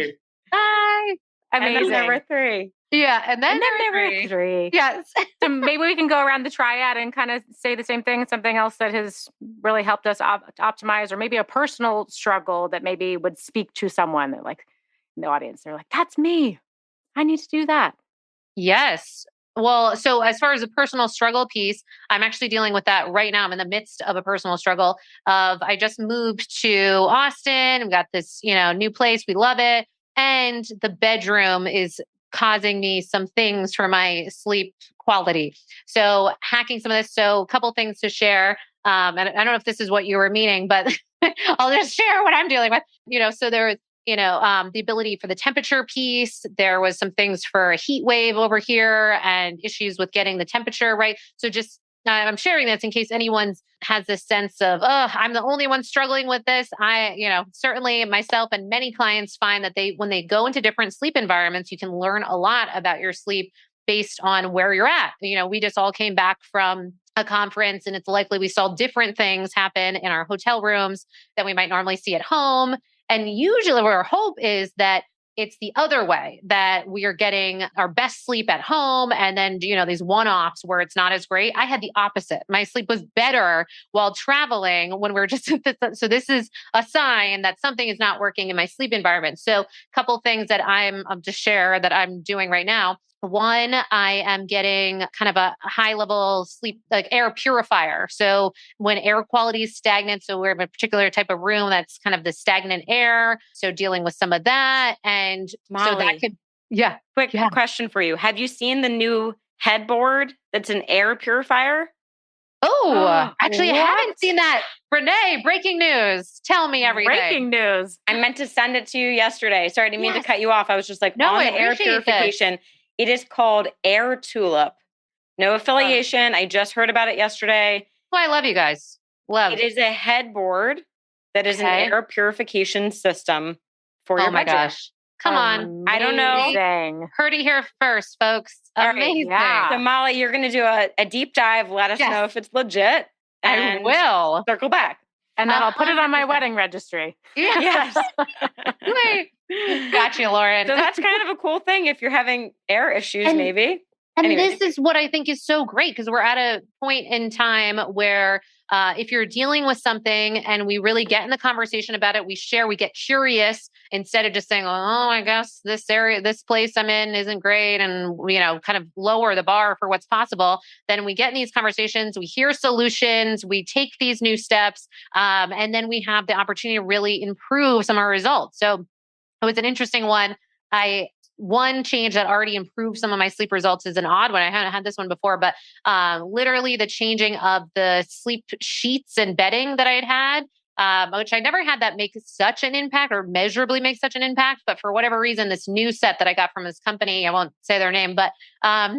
Bye. Amazing. And then there were 3. Yeah, and then there were 3. Yes. So maybe we can go around the triad and kind of say the same thing, something else that has really helped us optimize, or maybe a personal struggle that maybe would speak to someone that, like, in the audience, they're like, that's me. I need to do that. Yes. Well, so as far as a personal struggle piece, I'm actually dealing with that right now. I'm in the midst of a personal struggle I just moved to Austin. We've got this, new place. We love it. And the bedroom is causing me some things for my sleep quality. So hacking some of this. So a couple things to share. And I don't know if this is what you were meaning, but I'll just share what I'm dealing with. So there was, the ability for the temperature piece. There was some things for a heat wave over here and issues with getting the temperature right. So just I'm sharing this in case anyone has this sense of, oh, I'm the only one struggling with this. Certainly myself and many clients find that when they go into different sleep environments, you can learn a lot about your sleep based on where you're at. We just all came back from a conference, and it's likely we saw different things happen in our hotel rooms that we might normally see at home. And usually our hope is that it's the other way, that we are getting our best sleep at home. And then, these one-offs where it's not as great. I had the opposite. My sleep was better while traveling when we were just, so this is a sign that something is not working in my sleep environment. So a couple things that I'll just share that I'm doing right now. One, I am getting kind of a high level sleep, like air purifier. So when air quality is stagnant, so we're in a particular type of room that's kind of the stagnant air. So dealing with some of that. And Molly, so that could, quick question for you. Have you seen the new headboard that's an air purifier? Oh, actually, I haven't seen that. Renee, breaking news. Tell me everything. Breaking news. I meant to send it to you yesterday. Sorry, I didn't mean to cut you off. I was just like, no, on I the air purification. It is called Air Tulip. No affiliation. I just heard about it yesterday. Oh, I love you guys. Love. It is a headboard that is an air purification system for your bedroom. Oh my gosh. Come on. I don't know. Heard it here first, folks. Amazing. So Molly, you're going to do a deep dive. Let us know if it's legit. I will. Circle back. And then I'll put it on my wedding registry. Yes. Wait. Got you, Lauren. So that's kind of a cool thing if you're having air issues, maybe. And this is what I think is so great, because we're at a point in time where if you're dealing with something and we really get in the conversation about it, we share, we get curious instead of just saying, oh, I guess this place I'm in isn't great. And, kind of lower the bar for what's possible. Then we get in these conversations, we hear solutions, we take these new steps, and then we have the opportunity to really improve some of our results. So it was an interesting one. One change that already improved some of my sleep results is an odd one. I haven't had this one before, but literally the changing of the sleep sheets and bedding that I had, which I never had that make such an impact or measurably make such an impact. But for whatever reason, this new set that I got from this company, I won't say their name, but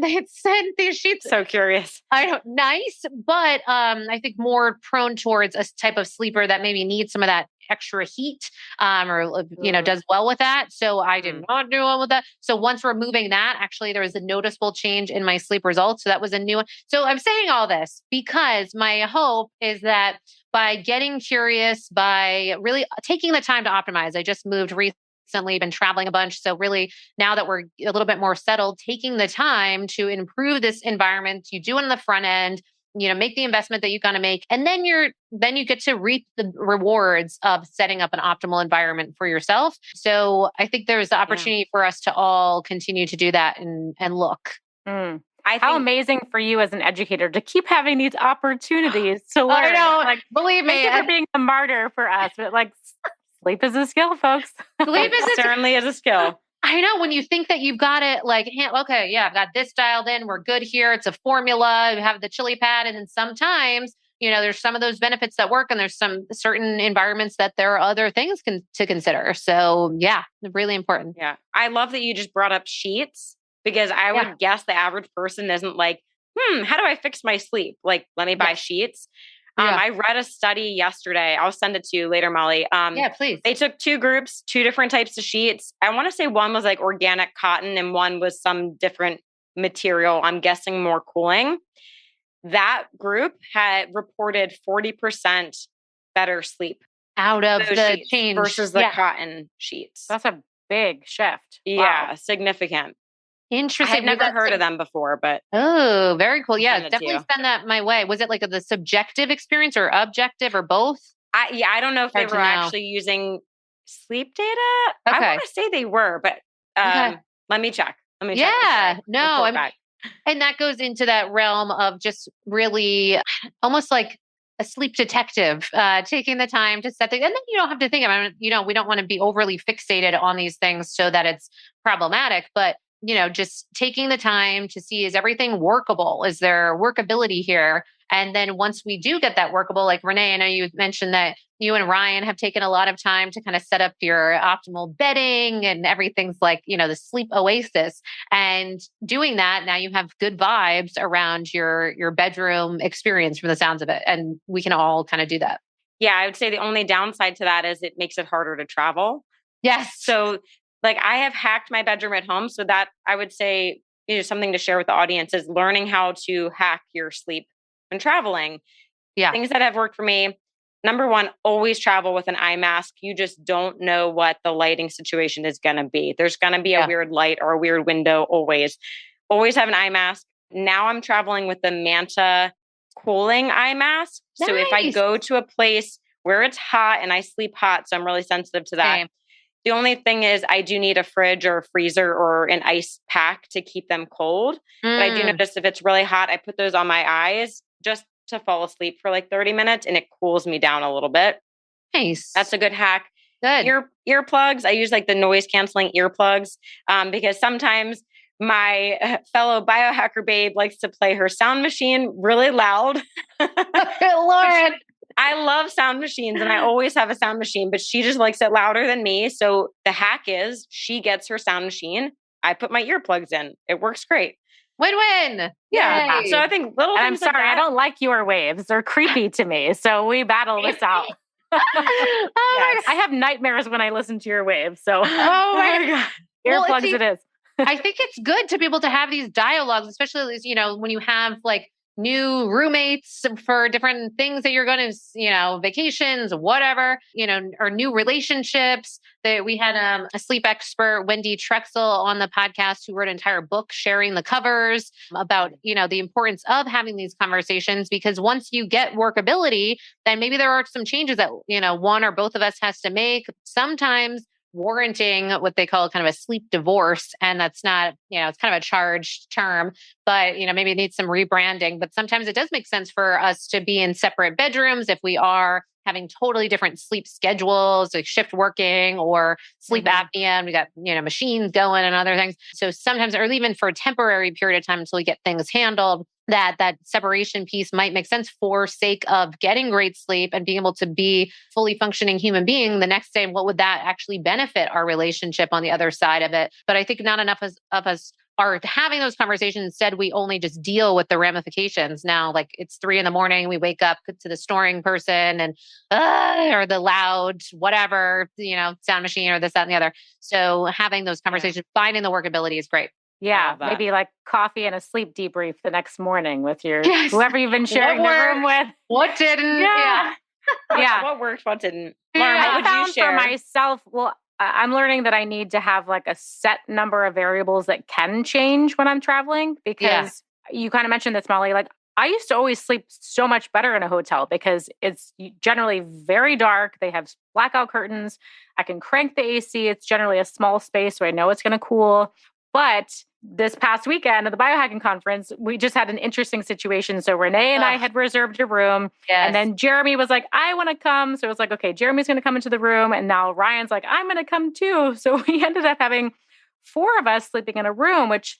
they had sent these sheets. So curious. Nice, but I think more prone towards a type of sleeper that maybe needs some of that extra heat, or does well with that. So I did not do well with that. So once removing that, actually there was a noticeable change in my sleep results. So that was a new one. So I'm saying all this because my hope is that by getting curious, by really taking the time to optimize, I just moved recently, been traveling a bunch. So really now that we're a little bit more settled, taking the time to improve this environment, you do it on the front end, make the investment that you're going to make. And then you get to reap the rewards of setting up an optimal environment for yourself. So I think there's the opportunity for us to all continue to do that and look. How amazing for you as an educator to keep having these opportunities to learn. I know. Believe me. Thank you for being a martyr for us. But sleep is a skill, folks. Sleep certainly is a skill. I know, when you think that you've got it I've got this dialed in. We're good here. It's a formula. You have the chili pad. And then sometimes, there's some of those benefits that work, and there's some certain environments that there are other things to consider. So really important. Yeah. I love that you just brought up sheets, because I would guess the average person isn't like, how do I fix my sleep? Like, let me buy sheets. I read a study yesterday. I'll send it to you later, Molly. Please. They took two groups, two different types of sheets. I want to say one was like organic cotton and one was some different material. I'm guessing more cooling. That group had reported 40% better sleep out of the change versus the cotton sheets. That's a big shift. Yeah, significant. Interesting. I had never heard of them before, but. Oh, very cool. Yeah, definitely send that my way. Was it like the subjective experience or objective or both? I don't know if they were actually using sleep data. Okay. I want to say they were, but let me check. Yeah, no. And that goes into that realm of just really almost like a sleep detective, taking the time to set things. And then you don't have to think about it. We don't want to be overly fixated on these things so that it's problematic, but just taking the time to see, is everything workable? Is there workability here? And then once we do get that workable, like Renee, I know you mentioned that you and Ryan have taken a lot of time to kind of set up your optimal bedding and everything's like, the sleep oasis. And doing that, now you have good vibes around your bedroom experience from the sounds of it. And we can all kind of do that. Yeah, I would say the only downside to that is it makes it harder to travel. Yes. So I have hacked my bedroom at home. So that I would say, something to share with the audience is learning how to hack your sleep when traveling. Yeah. Things that have worked for me. Number one, always travel with an eye mask. You just don't know what the lighting situation is going to be. There's going to be a weird light or a weird window always. Always have an eye mask. Now I'm traveling with the Manta cooling eye mask. Nice. So if I go to a place where it's hot and I sleep hot, so I'm really sensitive to that. Same. The only thing is I do need a fridge or a freezer or an ice pack to keep them cold. But I do notice if it's really hot, I put those on my eyes just to fall asleep for like 30 minutes and it cools me down a little bit. Nice. That's a good hack. Good. Earplugs. I use like the noise canceling earplugs because sometimes my fellow biohacker babe likes to play her sound machine really loud. Lauren. I love sound machines and I always have a sound machine, but she just likes it louder than me. So the hack is she gets her sound machine. I put my earplugs in. It works great. Win-win. Yeah. So I think little and I'm things like sorry, that. I don't like your waves. They're creepy to me. So we battle this out. Yes. I have nightmares when I listen to your waves. So oh my God. Earplugs it is. I think it's good to be able to have these dialogues, especially, when you have like new roommates for different things that you're going to, vacations, whatever, or new relationships. That we had a sleep expert, Wendy Trexel, on the podcast who wrote an entire book sharing the covers about, the importance of having these conversations, because once you get workability, then maybe there are some changes that, one or both of us has to make. Sometimes warranting what they call kind of a sleep divorce. And that's not, it's kind of a charged term, but, maybe it needs some rebranding. But sometimes it does make sense for us to be in separate bedrooms if we are having totally different sleep schedules, like shift working or sleep apnea. And we got, machines going and other things. So sometimes, or even for a temporary period of time until we get things handled, that separation piece might make sense for sake of getting great sleep and being able to be fully functioning human being the next day. And what would that actually benefit our relationship on the other side of it? But I think not enough of us are having those conversations. Instead, we only just deal with the ramifications. Now, like it's 3 a.m, we wake up to the snoring person and or the loud whatever, sound machine or this, that, and the other. So having those conversations, finding the workability is great. Yeah, maybe like coffee and a sleep debrief the next morning with your whoever you've been sharing the room with. What didn't? Yeah. What worked? What didn't? Lauren, what would you share? For myself, well, I'm learning that I need to have like a set number of variables that can change when I'm traveling, because you kind of mentioned this, Molly. Like I used to always sleep so much better in a hotel because it's generally very dark. They have blackout curtains. I can crank the AC. It's generally a small space, so I know it's going to cool. But this past weekend at the Biohacking Conference, we just had an interesting situation. So Renee and I had reserved a room. Yes. And then Jeremy was like, I want to come. So it was like, okay, Jeremy's going to come into the room. And now Ryan's like, I'm going to come too. So we ended up having 4 of us sleeping in a room, which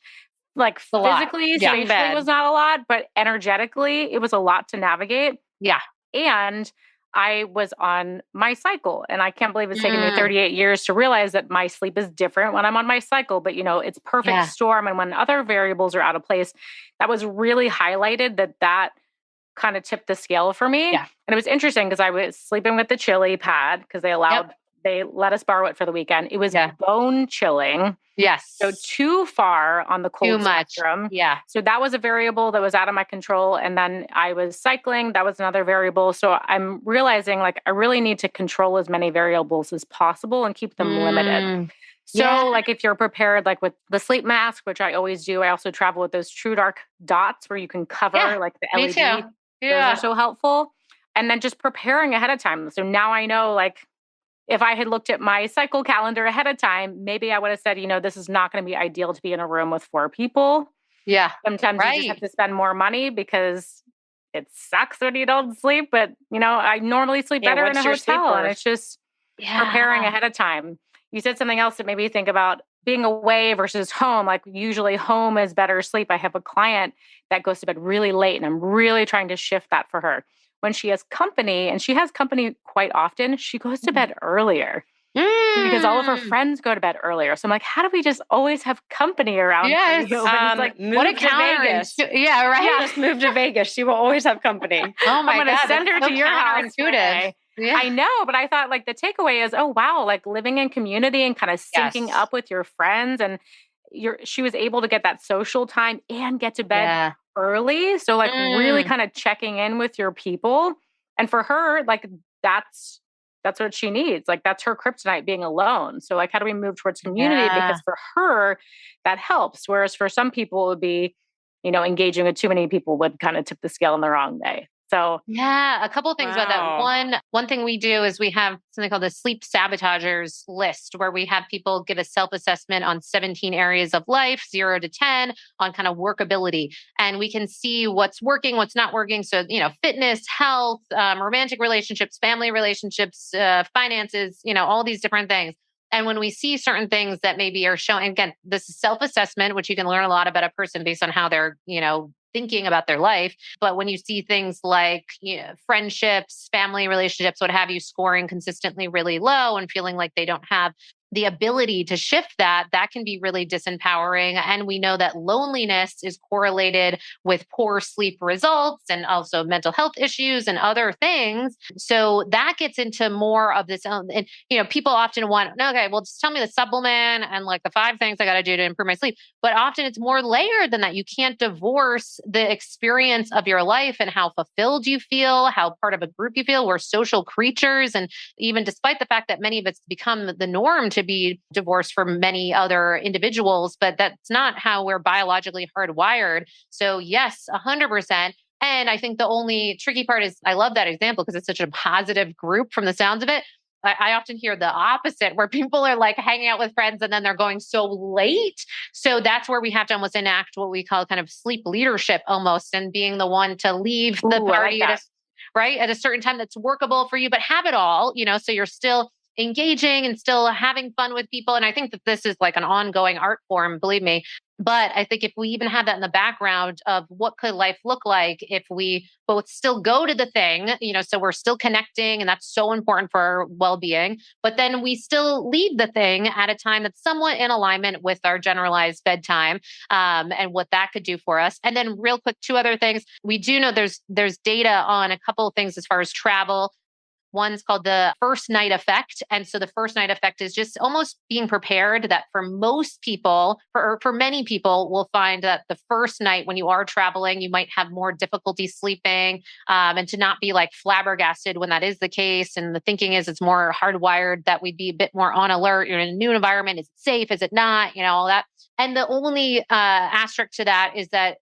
like physically, spatially was not a lot, but energetically, it was a lot to navigate. Yeah. And I was on my cycle, and I can't believe it's taken me 38 years to realize that my sleep is different when I'm on my cycle, but it's perfect storm. And when other variables are out of place, that was really highlighted that kind of tipped the scale for me. Yeah. And it was interesting because I was sleeping with the chili pad because they let us borrow it for the weekend. It was bone chilling. Yes. So too far on the cold spectrum. Yeah. So that was a variable that was out of my control. And then I was cycling. That was another variable. So I'm realizing like I really need to control as many variables as possible and keep them limited. So like if you're prepared, like with the sleep mask, which I always do, I also travel with those true dark dots where you can cover like the LED. Me too. Yeah. Those are so helpful. And then just preparing ahead of time. So now I know like, if I had looked at my cycle calendar ahead of time, maybe I would have said, this is not going to be ideal to be in a room with 4 people. Yeah. Sometimes you just have to spend more money because it sucks when you don't sleep. But, I normally sleep better in a hotel. And it's just preparing ahead of time. You said something else that made me think about being away versus home. Like usually home is better sleep. I have a client that goes to bed really late, and I'm really trying to shift that for her. When she has company, and she has company quite often, she goes to bed earlier because all of her friends go to bed earlier. So I'm like, how do we just always have company around? Yes. You? It's like, what a Vegas. Yeah, right. Yeah, just move to Vegas. She will always have company. Oh my God. I'm going to send her to your house. Yeah. I know, but I thought like the takeaway is, oh wow, like living in community and kind of syncing up with your friends, and she was able to get that social time and get to bed early. So like really kind of checking in with your people. And for her, like that's what she needs. Like that's her kryptonite, being alone. So like, how do we move towards community? Because for her, that helps. Whereas for some people it would be, engaging with too many people would kind of tip the scale in the wrong way. So yeah, a couple of things about that. One thing we do is we have something called the sleep sabotagers list, where we have people give a self-assessment on 17 areas of life, 0 to 10, on kind of workability. And we can see what's working, what's not working. So, fitness, health, romantic relationships, family relationships, finances, all these different things. And when we see certain things that maybe are showing, again, this is self-assessment, which you can learn a lot about a person based on how they're, thinking about their life. But when you see things like, friendships, family relationships, what have you, scoring consistently really low and feeling like they don't have the ability to shift that can be really disempowering. And we know that loneliness is correlated with poor sleep results and also mental health issues and other things. So that gets into more of this. And, people often want, okay, well, just tell me the supplement and like the 5 things I got to do to improve my sleep. But often it's more layered than that. You can't divorce the experience of your life and how fulfilled you feel, how part of a group you feel. We're social creatures. And even despite the fact that many of it's become the norm to be divorced for many other individuals, but that's not how we're biologically hardwired. So yes, 100%. And I think the only tricky part is, I love that example because it's such a positive group from the sounds of it. I often hear the opposite, where people are like hanging out with friends and then they're going so late. So that's where we have to almost enact what we call kind of sleep leadership almost, and being the one to leave the party at a certain time that's workable for you, but have it all, so you're still engaging and still having fun with people. And I think that this is like an ongoing art form, believe me. But I think if we even have that in the background of what could life look like if we both still go to the thing, so we're still connecting, and that's so important for our well-being, but then we still leave the thing at a time that's somewhat in alignment with our generalized bedtime, and what that could do for us. And then real quick, 2 other things. We do know there's data on a couple of things as far as travel. One's called the first night effect. And so the first night effect is just almost being prepared that for most people, for many people, will find that the first night when you are traveling, you might have more difficulty sleeping, and to not be like flabbergasted when that is the case. And the thinking is it's more hardwired that we'd be a bit more on alert. You're in a new environment. Is it safe? Is it not? All that. And the only asterisk to that is that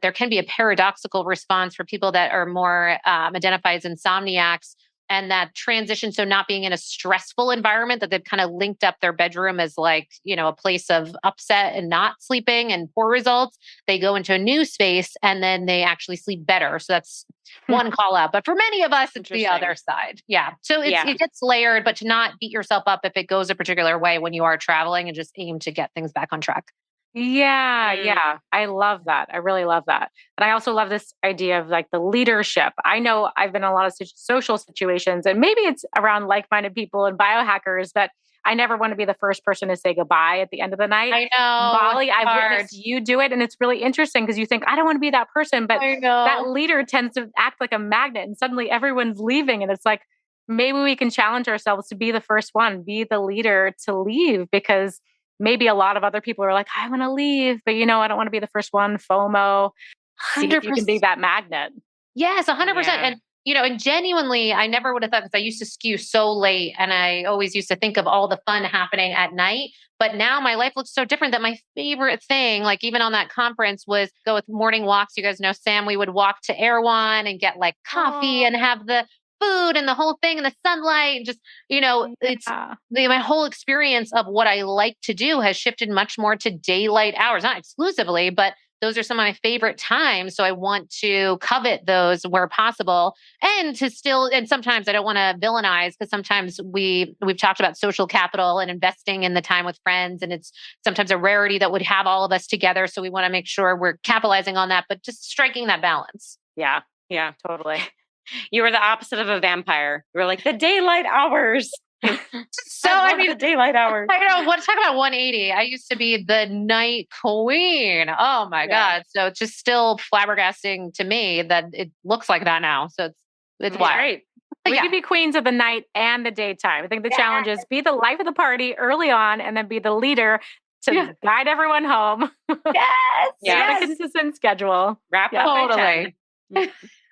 there can be a paradoxical response for people that are more identified as insomniacs, and that transition. So not being in a stressful environment, that they've kind of linked up their bedroom as like, a place of upset and not sleeping and poor results. They go into a new space and then they actually sleep better. So that's one call out. But for many of us, it's the other side. Yeah. So it gets layered, but to not beat yourself up if it goes a particular way when you are traveling, and just aim to get things back on track. Yeah. I love that. I really love that. And I also love this idea of like the leadership. I know I've been in a lot of social situations, and maybe it's around like-minded people and biohackers, but I never want to be the first person to say goodbye at the end of the night. I know. Molly, I've witnessed you do it, and it's really interesting because you think, I don't want to be that person, but that leader tends to act like a magnet, and suddenly everyone's leaving. And it's like, maybe we can challenge ourselves to be the first one, be the leader to leave, because maybe a lot of other people are like, I want to leave, but I don't want to be the first one. FOMO. See if you can be that magnet. Yes, 100%. Yeah. And genuinely, I never would have thought, because I used to skew so late, and I always used to think of all the fun happening at night. But now my life looks so different that my favorite thing, like even on that conference, was go with morning walks. You guys know, Sam, we would walk to Erewhon and get like coffee and have the food and the whole thing and the sunlight, and just, it's my whole experience of what I like to do has shifted much more to daylight hours, not exclusively, but those are some of my favorite times. So I want to covet those where possible, and sometimes I don't want to villainize, because sometimes we've talked about social capital and investing in the time with friends. And it's sometimes a rarity that would have all of us together. So we want to make sure we're capitalizing on that, but just striking that balance. Yeah. Yeah, totally. You were the opposite of a vampire. You were like the daylight hours. The daylight hours. I know. Talk about 180. I used to be the night queen. Oh my God. So it's just still flabbergasting to me that it looks like that now. So it's wild. Great. We can be queens of the night and the daytime. I think the challenge is be the life of the party early on, and then be the leader to guide everyone home. Yes. A consistent schedule. Wrap up. Totally.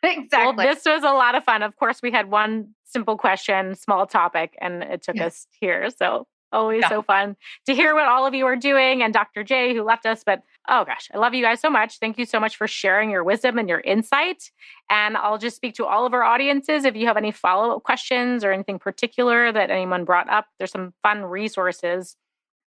Exactly. Well, this was a lot of fun. Of course, we had one simple question, small topic, and it took us here. So always so fun to hear what all of you are doing, and Dr. J, who left us. But oh gosh, I love you guys so much. Thank you so much for sharing your wisdom and your insight. And I'll just speak to all of our audiences. If you have any follow-up questions or anything particular that anyone brought up, there's some fun resources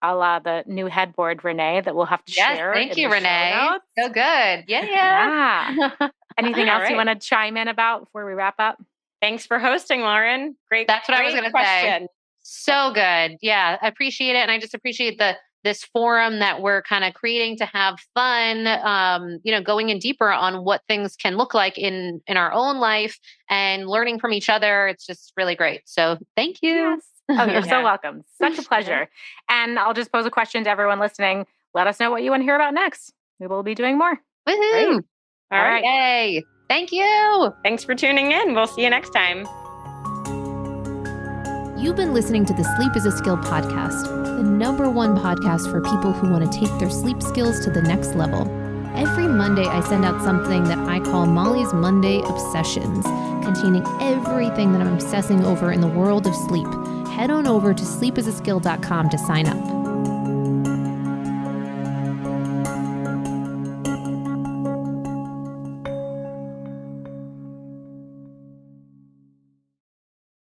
a la the new headboard, Renee, that we'll have to share. Thank you, Renee. So good. Yeah. Anything else you want to chime in about before we wrap up? Thanks for hosting, Lauren. Great. That's what I was going to say. So good. Yeah. I appreciate it. And I just appreciate this forum that we're kind of creating to have fun, going in deeper on what things can look like in our own life and learning from each other. It's just really great. So thank you. Yes. Oh, you're so welcome. Such a pleasure. And I'll just pose a question to everyone listening. Let us know what you want to hear about next. We will be doing more. Woohoo. Great. All right. Yay. Thank you. Thanks for tuning in. We'll see you next time. You've been listening to the Sleep is a Skill podcast, the #1 podcast for people who want to take their sleep skills to the next level. Every Monday, I send out something that I call Molly's Monday Obsessions, containing everything that I'm obsessing over in the world of sleep. Head on over to sleepisaskill.com to sign up.